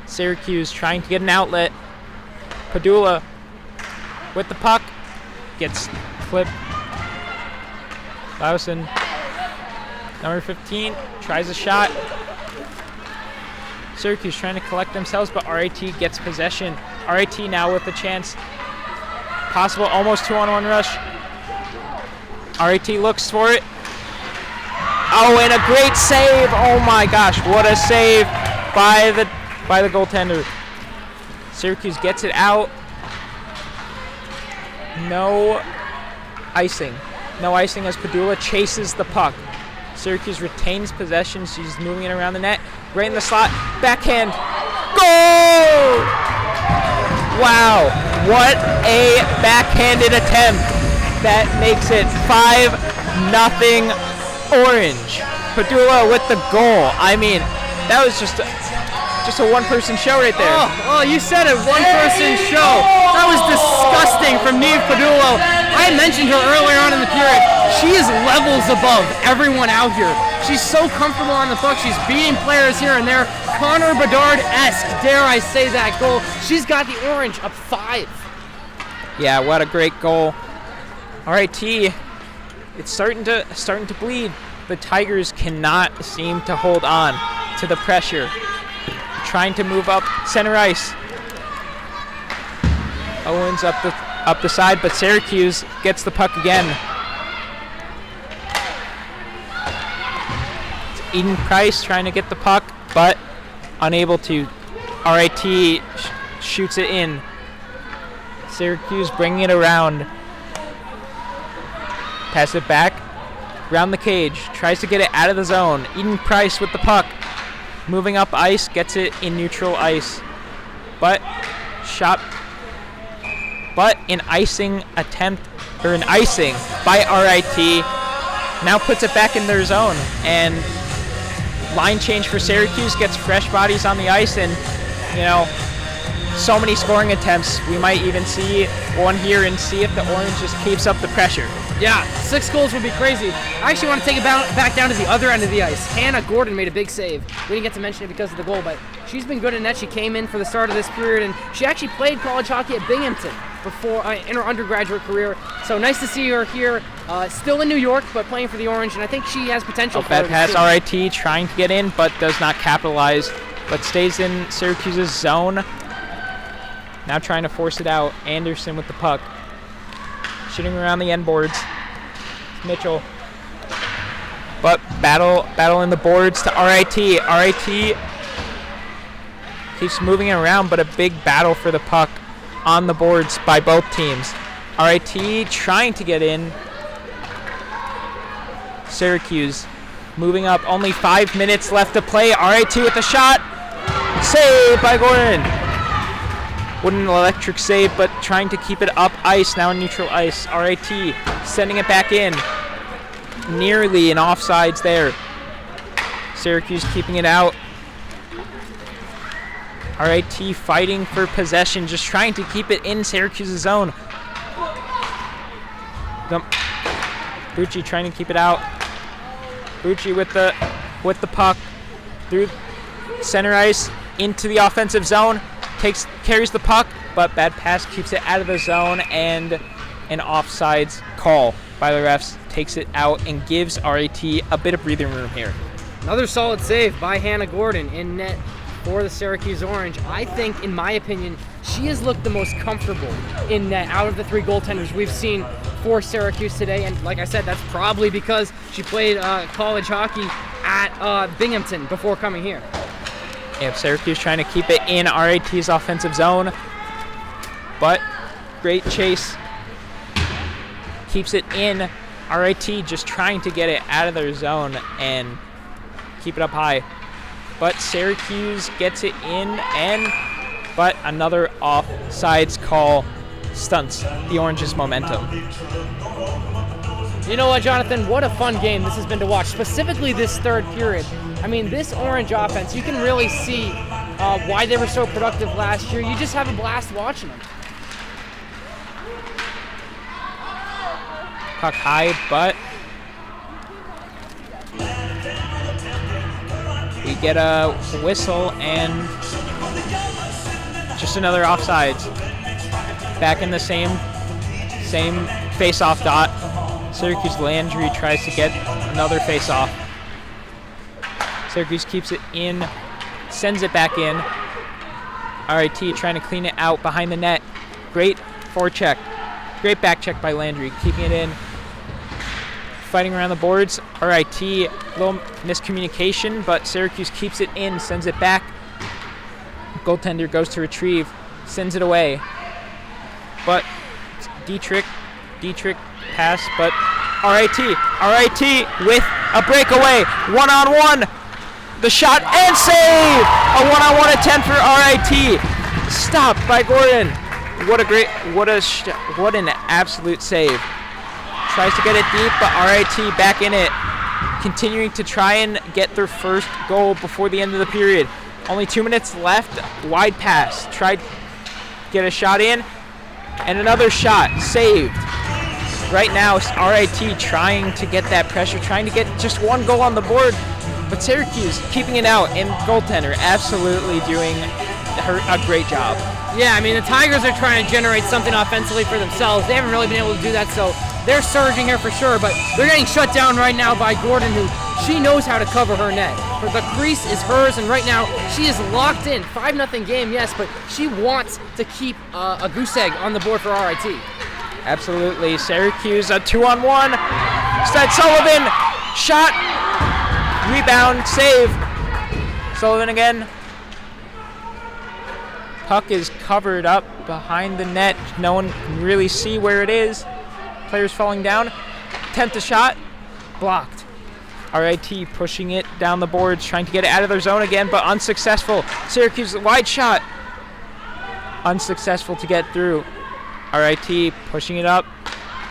Syracuse trying to get an outlet. Padula with the puck. Gets clipped. Lausen, number 15, tries a shot. Syracuse trying to collect themselves, but RIT gets possession. RIT now with the chance. Possible almost 2-on-1 rush. RIT looks for it. Oh, and a great save. Oh my gosh, what a save by the goaltender. Syracuse gets it out. No icing. No icing as Padula chases the puck. Syracuse retains possession. She's moving it around the net. Right in the slot. Backhand. Goal! Wow. What a backhanded attempt. That makes it 5-0 Orange. Padula with the goal. I mean, that was just a one-person show right there. Oh, you said it, one-person show. That was disgusting from Neve Padula. I mentioned her earlier on in the period. She is levels above everyone out here. She's so comfortable on the puck. She's beating players here and there. Connor Bedard-esque, dare I say that goal. She's got the Orange up 5. Yeah, what a great goal. RIT, it's starting to bleed. The Tigers cannot seem to hold on to the pressure. Trying to move up center ice. Owens up the side, but Syracuse gets the puck again. It's Eden Price trying to get the puck, but unable to. RIT shoots it in. Syracuse bringing it around. Pass it back. Around the cage. Tries to get it out of the zone. Eden Price with the puck. Moving up ice, gets it in neutral ice. But an icing by RIT now puts it back in their zone. And line change for Syracuse gets fresh bodies on the ice, and so many scoring attempts. We might even see one here and see if the Orange just keeps up the pressure. Yeah, 6 goals would be crazy. I actually want to take it back down to the other end of the ice. Hannah Gordon made a big save. We didn't get to mention it because of the goal, but she's been good in net. She came in for the start of this period, and she actually played college hockey at Binghamton before in her undergraduate career. So nice to see her here, still in New York, but playing for the Orange, and I think she has potential for Bad it. pass, RIT trying to get in, but does not capitalize, but stays in Syracuse's zone. Now trying to force it out. Anderson with the puck. Shooting around the end boards. Mitchell. But battle in the boards to RIT. RIT keeps moving it around, but a big battle for the puck on the boards by both teams. RIT trying to get in. Syracuse moving up. Only 5 minutes left to play. RIT with a shot. Saved by Gordon. Wooden electric save, but trying to keep it up ice, now in neutral ice. RIT sending it back in. Nearly an offsides there. Syracuse keeping it out. RIT fighting for possession, just trying to keep it in Syracuse's zone. Bucci trying to keep it out. Bucci with the puck through center ice into the offensive zone. Carries the puck, but bad pass keeps it out of the zone, and an offsides call by the refs takes it out and gives RIT a bit of breathing room here. Another solid save by Hannah Gordon in net for the Syracuse Orange. I think, in my opinion, she has looked the most comfortable in net out of the 3 goaltenders we've seen for Syracuse today. And like I said, that's probably because she played college hockey at Binghamton before coming here. Yeah, Syracuse trying to keep it in RIT's offensive zone, but great chase. Keeps it in. RIT just trying to get it out of their zone and keep it up high. But Syracuse gets it in, but another offsides call stunts the Orange's momentum. You know what, Jonathan? What a fun game this has been to watch, specifically this third period. I mean, this Orange offense, you can really see why they were so productive last year. You just have a blast watching them. Puck high, but we get a whistle and just another offsides. Back in the same face-off dot. Syracuse Landry tries to get another face-off. Syracuse keeps it in, sends it back in. RIT trying to clean it out behind the net. Great forecheck. Great back check by Landry, keeping it in. fighting around the boards. RIT, little miscommunication, but Syracuse keeps it in, sends it back. Goaltender goes to retrieve, sends it away. But Dietrich pass, but RIT with a breakaway, one-on-one. The shot and save! A one-on-one attempt for RIT. Stopped by Gordon. What an absolute save. Tries to get it deep, but RIT back in it. Continuing to try and get their first goal before the end of the period. Only 2 minutes left. Wide pass. Tried to get a shot in. And another shot. Saved. Right now, RIT trying to get that pressure, trying to get just one goal on the board. But Syracuse keeping it out, and goaltender absolutely doing a great job. Yeah, I mean, the Tigers are trying to generate something offensively for themselves. They haven't really been able to do that, so they're surging here for sure, but they're getting shut down right now by Gordon, who she knows how to cover her net. The crease is hers, and right now she is locked in. 5-0 game, yes, but she wants to keep a goose egg on the board for RIT. Absolutely. Syracuse, a 2-on-1. Stud Sullivan, shot, rebound, save. Sullivan again. Puck is covered up behind the net. No one can really see where it is. Players falling down. Attempt a shot. Blocked. RIT pushing it down the boards, trying to get it out of their zone again, but unsuccessful. Syracuse, wide shot. Unsuccessful to get through. RIT pushing it up,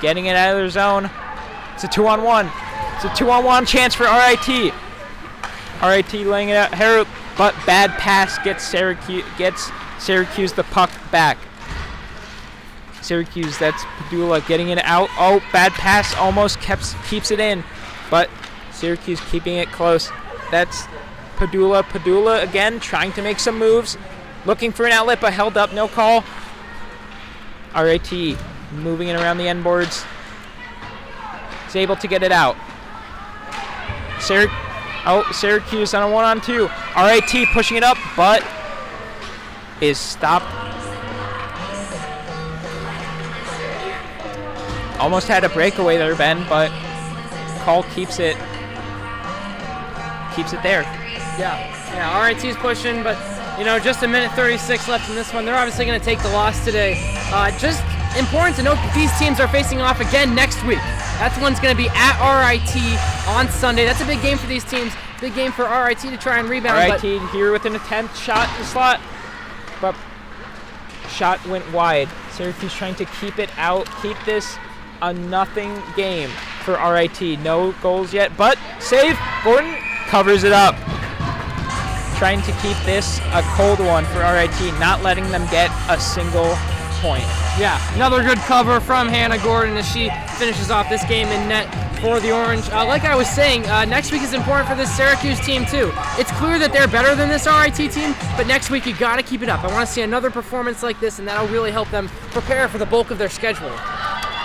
getting it out of their zone. It's a 2-on-1. It's a 2-on-1 chance for RIT. RIT laying it out. Harold, but bad pass gets Syracuse the puck back. Syracuse, that's Padula getting it out. Oh, bad pass, almost keeps it in, but Syracuse keeping it close. That's Padula. Padula again trying to make some moves, looking for an outlet, but held up, no call. RIT moving it around the end boards. Is able to get it out. Syracuse on a 1-on-2. RIT pushing it up, but is stopped. Almost had a breakaway there, Ben, but Call keeps it there. Yeah, RIT's pushing, but just a minute 36 left in this one. They're obviously going to take the loss today. Just important to note that these teams are facing off again next week. That one's going to be at RIT on Sunday. That's a big game for these teams. Big game for RIT to try and rebound. RIT here with an attempt, shot in the slot, but shot went wide. Syracuse trying to keep it out, keep this a nothing game for RIT. No goals yet, but save. Gordon covers it up. Trying to keep this a cold one for RIT, not letting them get a single point. Yeah, another good cover from Hannah Gordon as she finishes off this game in net for the Orange. Like I was saying, next week is important for this Syracuse team too. It's clear that they're better than this RIT team, but next week you got to keep it up. I want to see another performance like this, and that'll really help them prepare for the bulk of their schedule.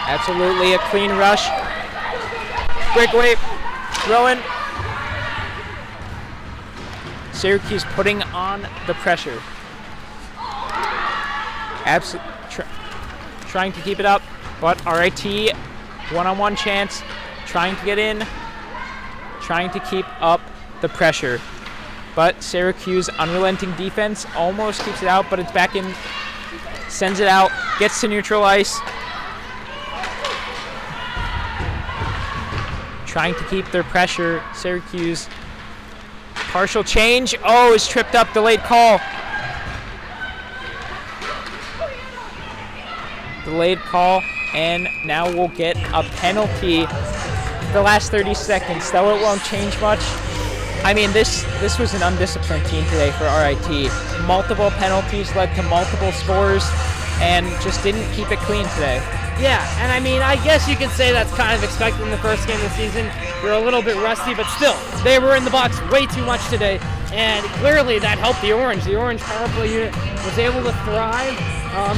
Absolutely, a clean rush. Breakaway, Rowan. Syracuse putting on the pressure. Trying to keep it up, but RIT, one-on-one chance, trying to get in, trying to keep up the pressure. But Syracuse, unrelenting defense, almost keeps it out, but it's back in, sends it out, gets to neutral ice. Trying to keep their pressure, Syracuse. Partial change, is tripped up, delayed call. Delayed call, and now we'll get a penalty the last 30 seconds, though it won't change much. I mean, this was an undisciplined team today for RIT. Multiple penalties led to multiple scores, and just didn't keep it clean today. Yeah, and I mean, I guess you could say that's kind of expected in the first game of the season. They're a little bit rusty, but still, they were in the box way too much today, and clearly that helped the Orange. The Orange power play unit was able to thrive.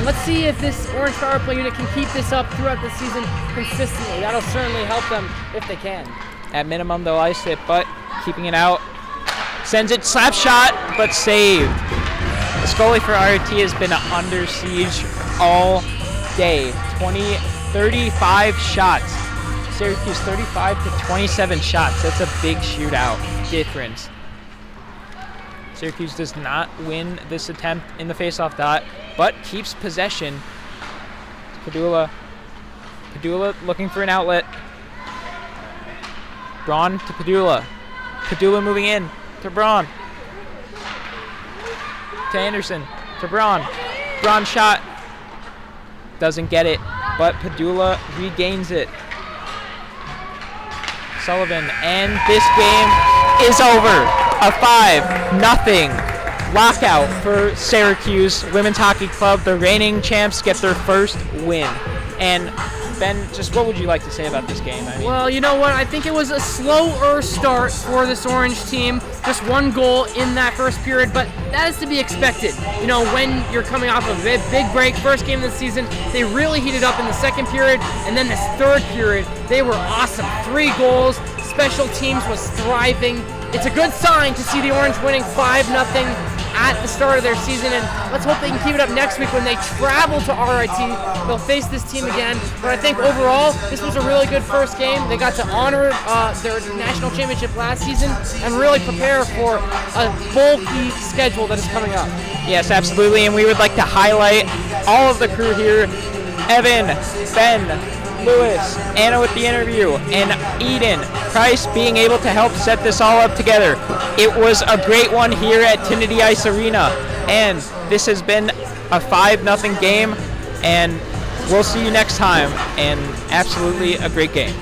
Let's see if this Orange power play unit can keep this up throughout the season consistently. That'll certainly help them if they can. At minimum, they'll ice it, but keeping it out. Sends it, slap shot, but saved. The goalie for RIT has been under siege all day. 35 shots. Syracuse 35 to 27 shots. That's a big shootout difference. Syracuse does not win this attempt in the faceoff dot, but keeps possession. Padula. Padula looking for an outlet. Braun to Padula. Padula moving in to Braun. To Anderson. To Braun. Braun shot. Doesn't get it, but Padula regains it. Sullivan, and this game is over. A 5-0 lockout for Syracuse Women's Hockey Club. The reigning champs get their first win. And Ben, just what would you like to say about this game? I mean, Well, you know what? I think it was a slower start for this Orange team. Just one goal in that first period, but that is to be expected. You know, when you're coming off of a big break, first game of the season, they really heated up in the second period, and then this third period, they were awesome. 3 goals, special teams was thriving. It's a good sign to see the Orange winning 5-0 at the start of their season, and let's hope they can keep it up next week when they travel to RIT. They'll face this team again, but I think overall, this was a really good first game. They got to honor their national championship last season and really prepare for a bulky schedule that is coming up. yes, absolutely, and we would like to highlight all of the crew here. Evan, Ben, Lewis, Anna with the interview, and Eden Price being able to help set this all up together. It was a great one here at Trinity Ice Arena, and this has been a 5-0 game, and we'll see you next time, and absolutely a great game.